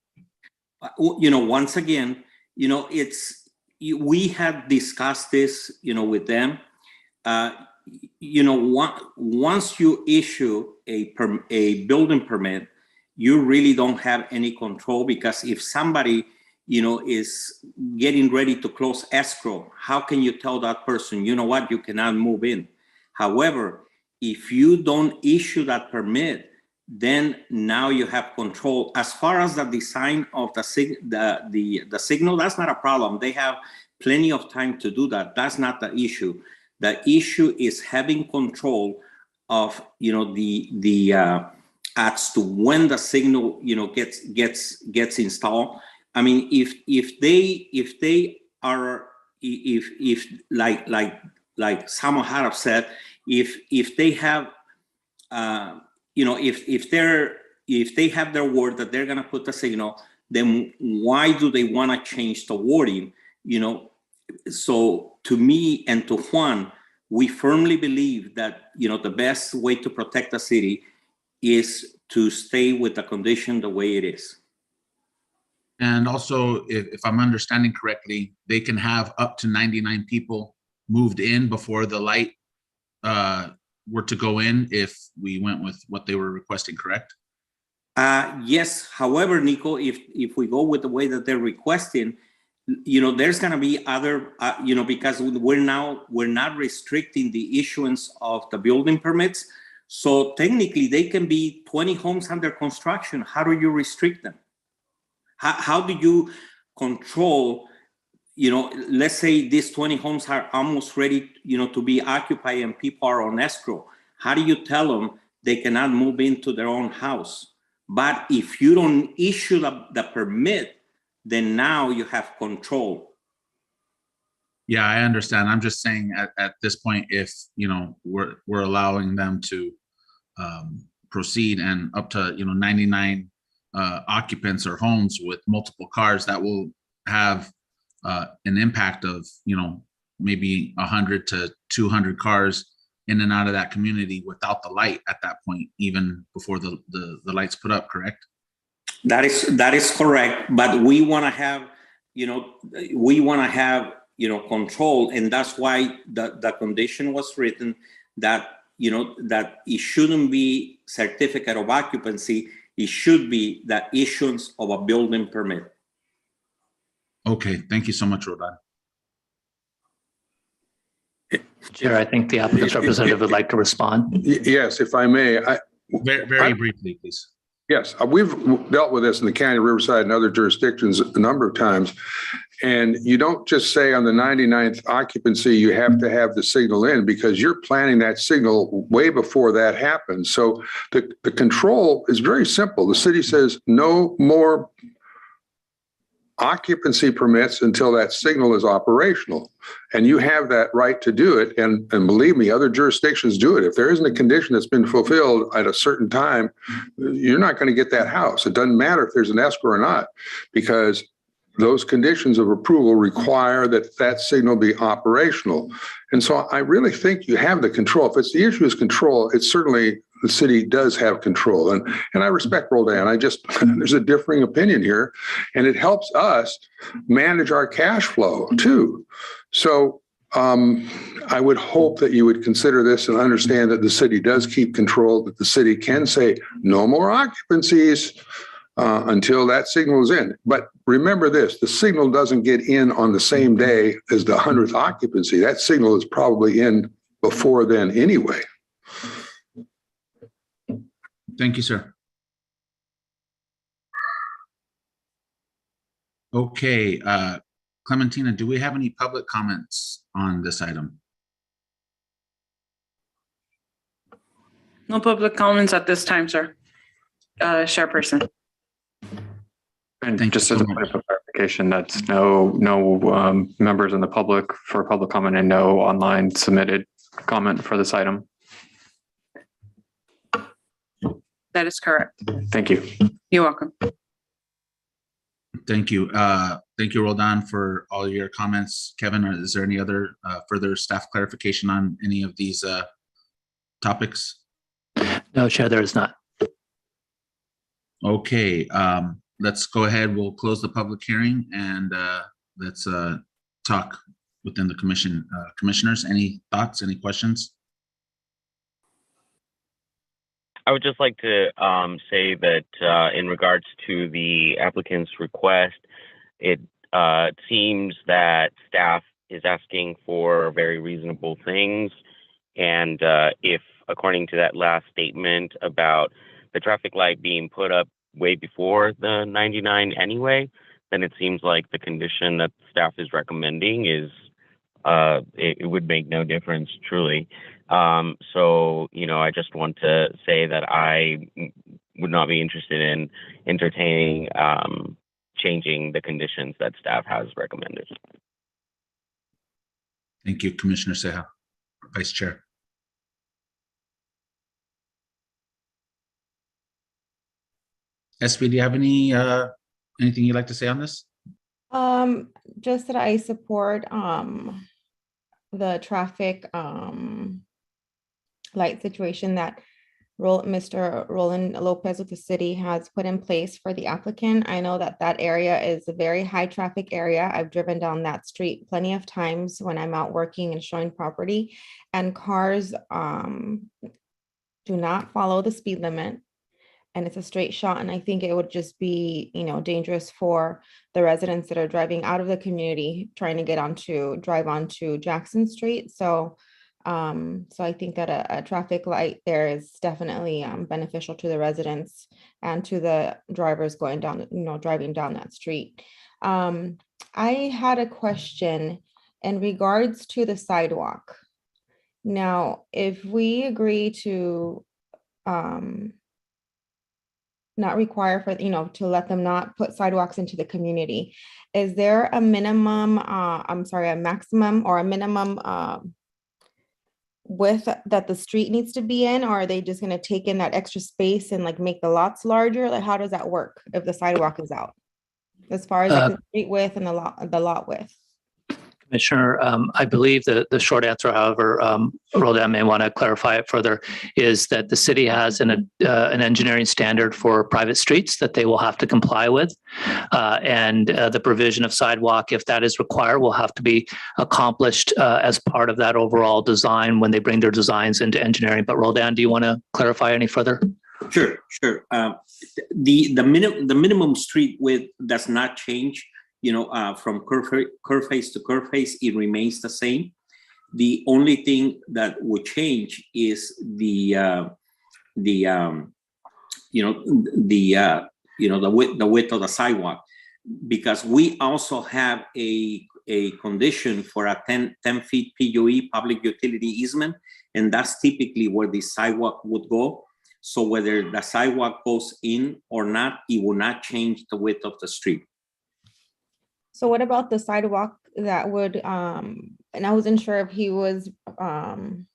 Once again, we had discussed this, with them. Once you issue a building permit, you really don't have any control, because if somebody, is getting ready to close escrow, how can you tell that person, you cannot move in? However, if you don't issue that permit, then now you have control. As far as the design of the signal, that's not a problem. They have plenty of time to do that. That's not the issue. The issue is having control of as to when the signal gets installed. I mean, if they are like someone had said, if they have if they have their word that they're going to put the signal, then why do they want to change the wording? So to me and to Juan, we firmly believe that the best way to protect the city is to stay with the condition the way it is. And also, if I'm understanding correctly, they can have up to 99 people moved in before the light were to go in if we went with what they were requesting, correct? Yes. However, Nico, if we go with the way that they're requesting, there's going to be other, because we're not restricting the issuance of the building permits. So technically, they can be 20 homes under construction. How do you restrict them? How do you control, let's say these 20 homes are almost ready, to be occupied and people are on escrow. How do you tell them they cannot move into their own house? But if you don't issue the permit, then now you have control. Yeah, I understand. I'm just saying at this point, if, we're allowing them to proceed and up to, 99 occupants or homes with multiple cars, that will have an impact of, maybe 100 to 200 cars in and out of that community without the light at that point, even before the lights put up, correct? That is correct. But we want to have, control. And that's why the condition was written that, that it shouldn't be certificate of occupancy. It should be the issuance of a building permit. Okay, thank you so much, Rodan. Chair, I think the applicant's representative would like to respond. Yes, if I may. Very briefly, please. Yes, we've dealt with this in the county, Riverside, and other jurisdictions a number of times. And you don't just say on the 99th occupancy, you have to have the signal in, because you're planning that signal way before that happens. So the control is very simple. The city says no more occupancy permits until that signal is operational. And you have that right to do it. And believe me, other jurisdictions do it. If there isn't a condition that's been fulfilled at a certain time, you're not going to get that house. It doesn't matter if there's an escrow or not, because those conditions of approval require that that signal be operational. And so I really think you have the control. If it's the issue is control, it's certainly the city does have control. And I respect Roldan. There's a differing opinion here, and it helps us manage our cash flow too. So I would hope that you would consider this and understand that the city does keep control, that the city can say no more occupancies until that signal is in. But remember this, the signal doesn't get in on the same day as the 100th occupancy. That signal is probably in before then anyway. Thank you, sir. Okay, Clementina, do we have any public comments on this item? No public comments at this time, sir. Chairperson. And Thank just you as so a point much. of clarification, that's no members in the public for public comment and no online submitted comment for this item. That is correct. Thank you. You're welcome. Thank you. Thank you, Roldan, for all your comments. Kevin, is there any other further staff clarification on any of these topics? No, Chair, there is not. Okay, let's go ahead. We'll close the public hearing and let's talk within the commission. Commissioners, any thoughts, any questions? I would just like to say that in regards to the applicant's request, it seems that staff is asking for very reasonable things. And if, according to that last statement about the traffic light being put up way before the 99 anyway, then it seems like the condition that staff is recommending is it would make no difference, truly. So, I just want to say that I would not be interested in entertaining changing the conditions that staff has recommended. Thank you, Commissioner Ceja, Vice Chair. SB, do you have anything you'd like to say on this? Just that I support the traffic light situation that Mr. Roland Lopez with the city has put in place for the applicant. I know that that area is a very high traffic area. I've driven down that street plenty of times when I'm out working and showing property, and cars do not follow the speed limit. And it's a straight shot. And I think it would just be, dangerous for the residents that are driving out of the community, trying to drive onto Jackson Street. So So I think that a traffic light there is definitely beneficial to the residents and to the drivers going down, driving down that street. I had a question in regards to the sidewalk. Now, if we agree to not require for, to let them not put sidewalks into the community, is there a minimum, a maximum or a minimum width that the street needs to be in, or are they just going to take in that extra space and like make the lots larger? Like, how does that work if the sidewalk is out? As far as like the street width and the lot width? Commissioner, I believe the short answer, however, Roldan may want to clarify it further, is that the city has an engineering standard for private streets that they will have to comply with. And the provision of sidewalk, if that is required, will have to be accomplished as part of that overall design when they bring their designs into engineering. But Roldan, do you want to clarify any further? Sure. The minimum street width does not change. From curve face to curve face, it remains the same. The only thing that would change is the width of the sidewalk, because we also have a condition for a 10 feet PUE, public utility easement, and that's typically where the sidewalk would go. So whether the sidewalk goes in or not, it will not change the width of the street. So what about the sidewalk that would, and I wasn't sure if he was talking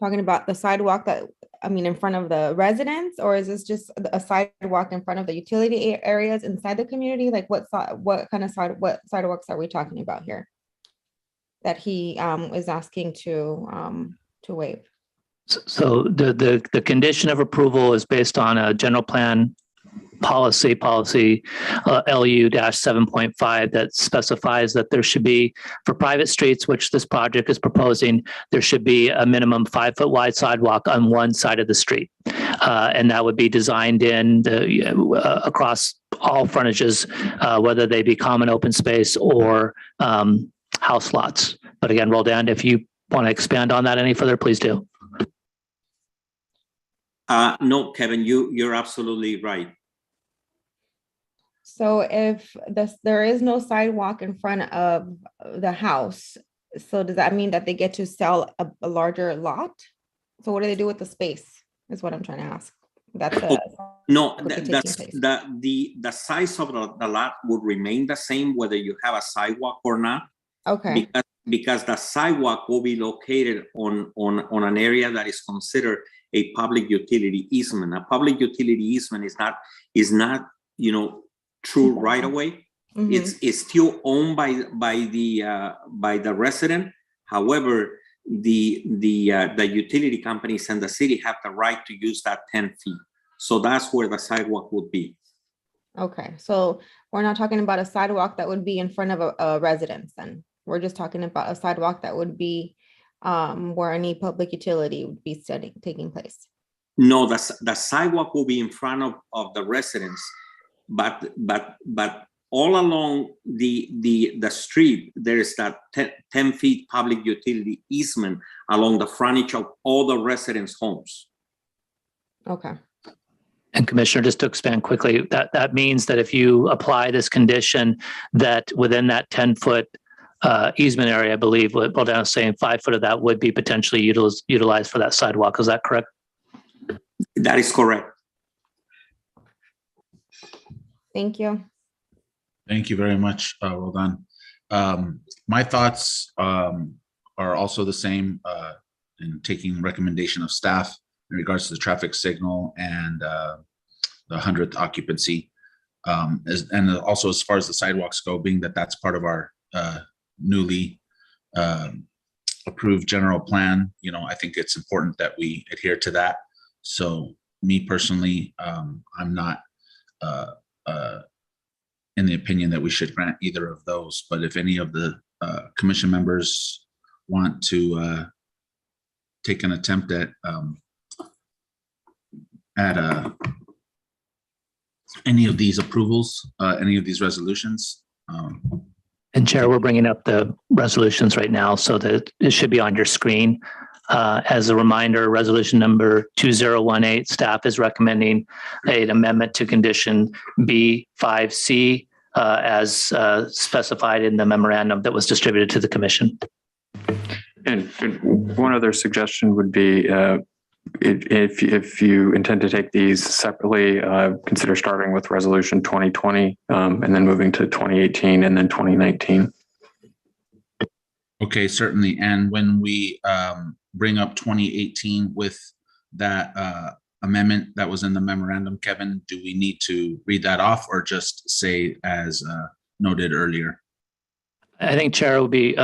about the sidewalk that, in front of the residents, or is this just a sidewalk in front of the utility areas inside the community? Like what sidewalks are we talking about here that he is asking to waive? So the condition of approval is based on a general plan policy LU-7.5 that specifies that there should be, for private streets, which this project is proposing, there should be a minimum 5-foot wide sidewalk on one side of the street. And that would be designed in across all frontages, whether they be common open space or house lots. But again, Roldan, if you want to expand on that any further, please do. No, Kevin, you're absolutely right. So if there is no sidewalk in front of the house, so does that mean that they get to sell a larger lot? So what do they do with the space is what I'm trying to ask. That's the size of the lot would remain the same whether you have a sidewalk or not. Okay. Because the sidewalk will be located on an area that is considered a public utility easement. A public utility easement is not true right away. Mm-hmm. It's still owned by the resident. However, the utility companies and the city have the right to use that 10 feet. So that's where the sidewalk would be. Okay, so we're not talking about a sidewalk that would be in front of a residence then. We're just talking about a sidewalk that would be where any public utility would be taking place. No, the sidewalk will be in front of the residence, but all along the street, there is that 10 feet public utility easement along the frontage of all the residents' homes. Okay. And Commissioner, just to expand quickly, that means that if you apply this condition, that within that 10-foot easement area, I believe what Roldan is saying, 5 foot of that would be potentially utilized for that sidewalk. Is that correct? That is correct. Thank you. Thank you very much, Roldan. My thoughts are also the same in taking the recommendation of staff in regards to the traffic signal and the 100th occupancy. And also as far as the sidewalks go, being that that's part of our newly approved general plan, I think it's important that we adhere to that. So me personally, I'm not in the opinion that we should grant either of those, but if any of the commission members want to take an attempt at any of these approvals, any of these resolutions, And Chair, we're bringing up the resolutions right now so that it should be on your screen. As a reminder, resolution number 2018, staff is recommending an amendment to condition B5C as specified in the memorandum that was distributed to the commission. And one other suggestion would be if you intend to take these separately, consider starting with resolution 2020 and then moving to 2018 and then 2019. Okay, certainly. And when we bring up 2018 with that amendment that was in the memorandum, Kevin, do we need to read that off or just say as noted earlier? I think, Chair, it would be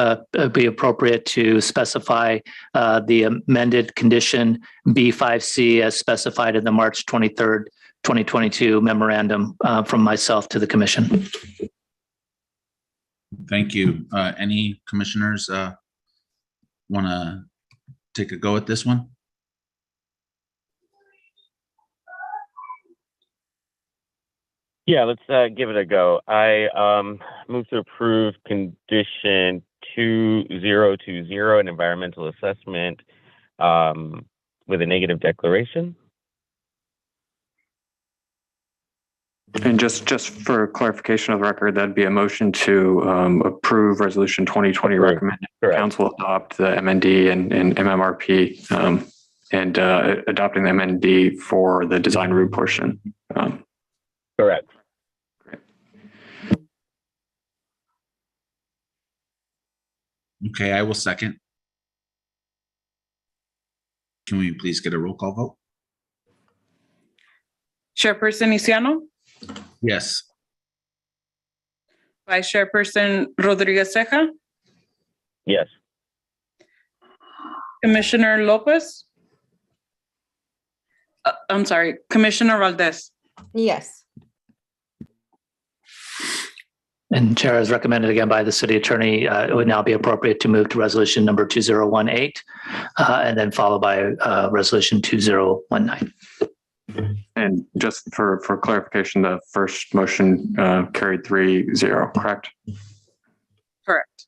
appropriate to specify the amended condition B5C as specified in the March 23rd, 2022 memorandum from myself to the commission. Thank you. Any commissioners want to take a go at this one? Yeah, let's give it a go. I move to approve condition 2020, an environmental assessment with a negative declaration. And just for clarification of the record, that'd be a motion to approve resolution 2020, recommending council adopt the MND and MMRP and adopting the MND for the design review portion. Correct. Okay, I will second. Can we please get a roll call vote? Chairperson Isiano, Yes. Vice Chairperson Rodriguez Ceja, Yes. Commissioner Lopez. I'm sorry, Commissioner Valdez. Yes. And Chair, as recommended again by the city attorney, it would now be appropriate to move to resolution number 2018 and then followed by resolution 2019. And just for clarification, the first motion carried 3-0, correct? Correct.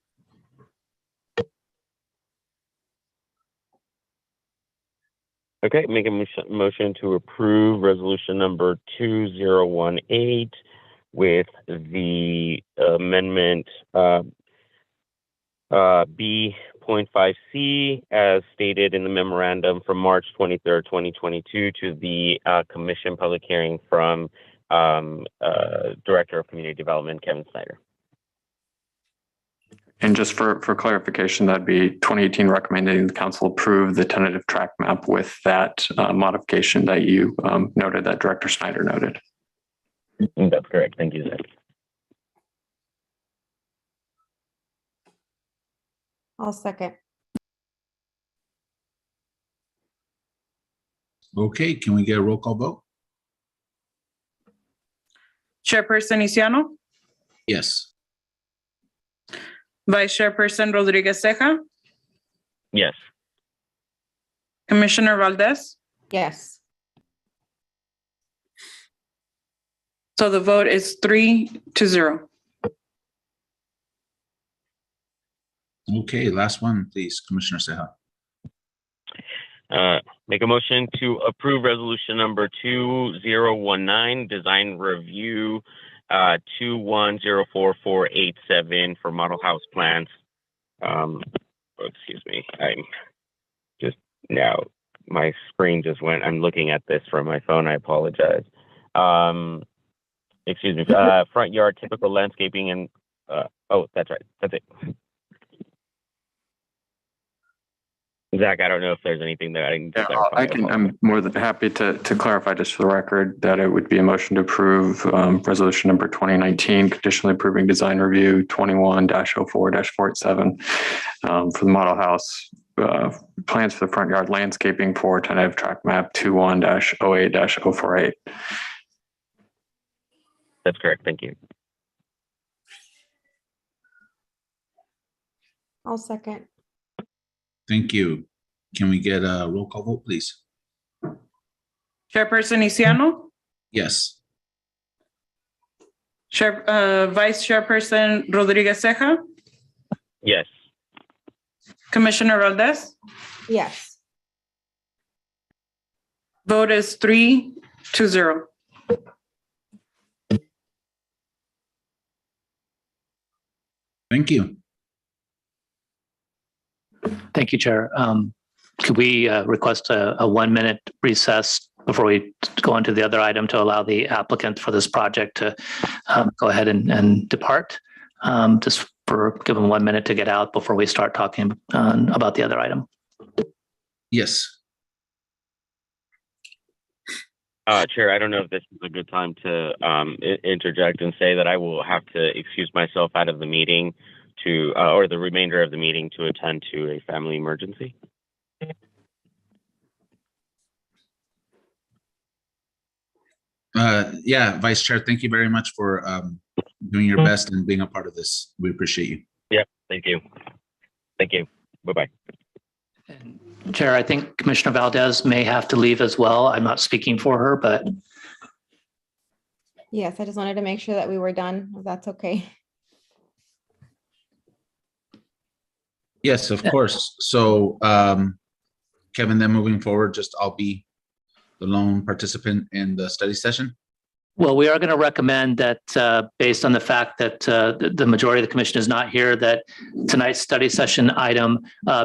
Okay, make a motion to approve resolution number 2018 with the amendment B.5C as stated in the memorandum from March 23rd, 2022 to the commission public hearing from Director of Community Development, Kevin Snyder. And just for clarification, that'd be 2018 recommending the council approve the tentative track map with that modification that you noted, that Director Snyder noted. That's correct. Thank you, Zach. I'll second. Okay, can we get a roll call vote? Chairperson Isiano, Yes. Vice Chairperson Rodriguez Ceja, Yes. Commissioner Valdez. Yes. So the vote is 3-0. Okay, last one, please, Commissioner Ceja. Make a motion to approve resolution number 2019, design review 210447 for model house plans. Excuse me, I'm just now, my screen just went, I'm looking at this from my phone, I apologize. Excuse me, front yard typical landscaping and, oh, that's right, that's it. Zach, I don't know if there's anything that I can clarify. I'm more than happy to clarify just for the record that it would be a motion to approve resolution number 2019, conditionally approving design review 21-04-47 for the model house plans for the front yard landscaping for tentative track map 21-08-048. That's correct. Thank you. I'll second. Thank you. Can we get a roll call vote, please? Chairperson Isiano, Yes. Vice Chairperson Rodriguez Ceja, Yes. Commissioner Valdez. Yes. Vote is 3-0. Thank you. Thank you, Chair. Could we request a 1-minute recess before we go on to the other item to allow the applicant for this project to go ahead and depart? Just give them 1 minute to get out before we start talking about the other item. Yes. Chair, I don't know if this is a good time to interject and say that I will have to excuse myself out of the meeting to, or the remainder of the meeting to attend to a family emergency. Yeah, Vice Chair, thank you very much for doing your best and being a part of this. We appreciate you. Yep, thank you. Thank you. Bye-bye. Chair, I think Commissioner Valdez may have to leave as well. I'm not speaking for her, but. Yes, I just wanted to make sure that we were done, if that's okay. Yes, of course. So, Kevin, then moving forward, I'll be the lone participant in the study session. Well, we are going to recommend that based on the fact that the majority of the commission is not here, that tonight's study session item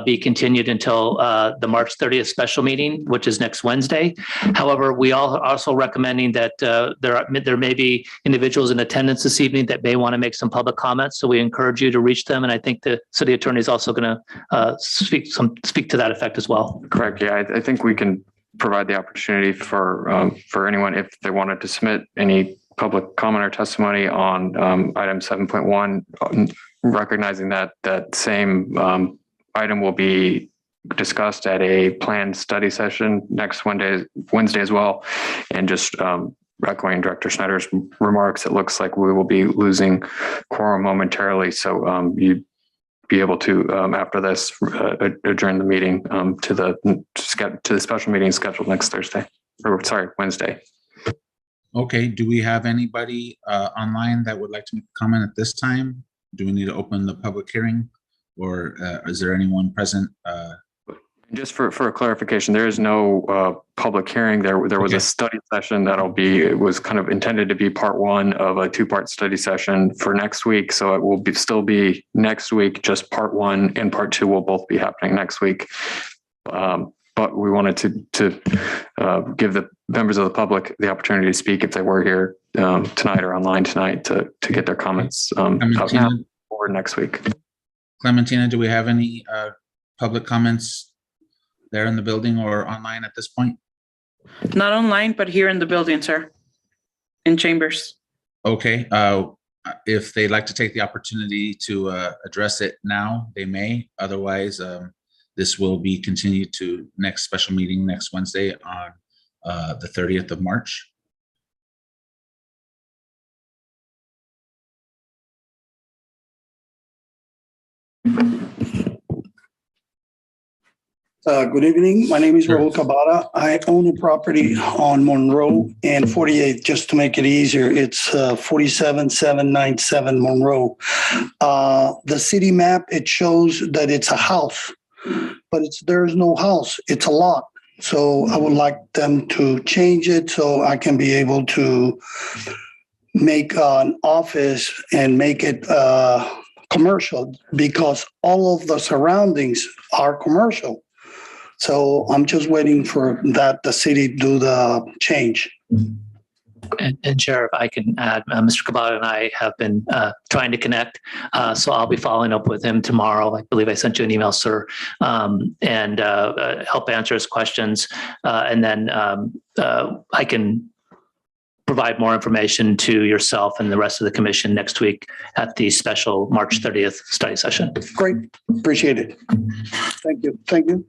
be continued until the March 30th special meeting, which is next Wednesday. However, we are also recommending that there may be individuals in attendance this evening that may want to make some public comments. So we encourage you to reach them. And I think the city attorney is also going to speak to that effect as well. Correct. Yeah, I think we can provide the opportunity for anyone, if they wanted to submit any public comment or testimony on item 7.1, recognizing that same item will be discussed at a planned study session next Wednesday as well. And just echoing Director Snyder's remarks, it looks like we will be losing quorum momentarily. So you'd be able to, after this, adjourn the meeting to the special meeting scheduled next Wednesday. Okay, do we have anybody online that would like to make a comment at this time? Do we need to open the public hearing, or is there anyone present? Just for clarification, there is no public hearing. There was a study session it was kind of intended to be part one of a 2-part study session for next week. So it will still be next week, just part 1 and part 2 will both be happening next week. But we wanted to give the members of the public the opportunity to speak if they were here tonight or online tonight to get their comments out now or next week. Clementina, do we have any public comments there in the building or online at this point? Not online, but here in the building, sir, in chambers. Okay, if they'd like to take the opportunity to address it now, they may. Otherwise, this will be continued to next special meeting next Wednesday on the 30th of March. Good evening. My name is Raul Cabada. I own a property on Monroe and 48th. Just to make it easier, it's 47797 Monroe. The city map, it shows that it's a house, but there's no house. It's a lot. So I would like them to change it so I can be able to make an office and make it commercial, because all of the surroundings are commercial. So I'm just waiting for the city do the change. And Sheriff, I can add, Mr. Cabada and I have been trying to connect. So I'll be following up with him tomorrow. I believe I sent you an email, sir, and help answer his questions. And then I can provide more information to yourself and the rest of the commission next week at the special March 30th study session. Great. Appreciate it. Thank you. Thank you.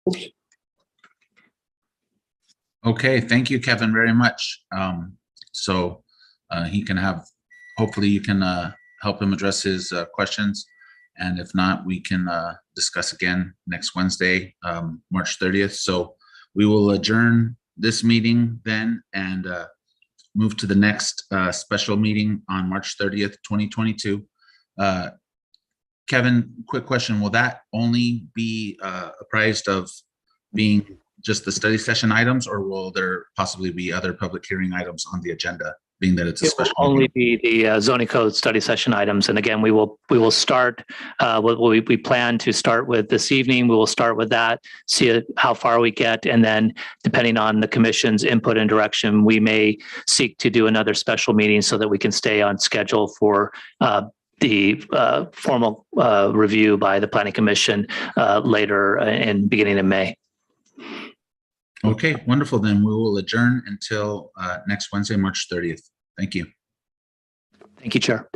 Oops. Okay, thank you, Kevin, very much. So he can hopefully you can help him address his questions. And if not, we can discuss again next Wednesday, March 30th. So we will adjourn this meeting then, and move to the next special meeting on March 30th, 2022. Kevin, quick question. Will that only be apprised of being just the study session items, or will there possibly be other public hearing items on the agenda, being that it's a special It will only meeting? be the zoning code study session items. And again, we will start what we plan to start with this evening. We will start with that, see how far we get. And then depending on the commission's input and direction, we may seek to do another special meeting so that we can stay on schedule for the formal review by the Planning Commission later in beginning of May. Okay, wonderful. Then we will adjourn until next Wednesday, March 30th. Thank you. Thank you, Chair.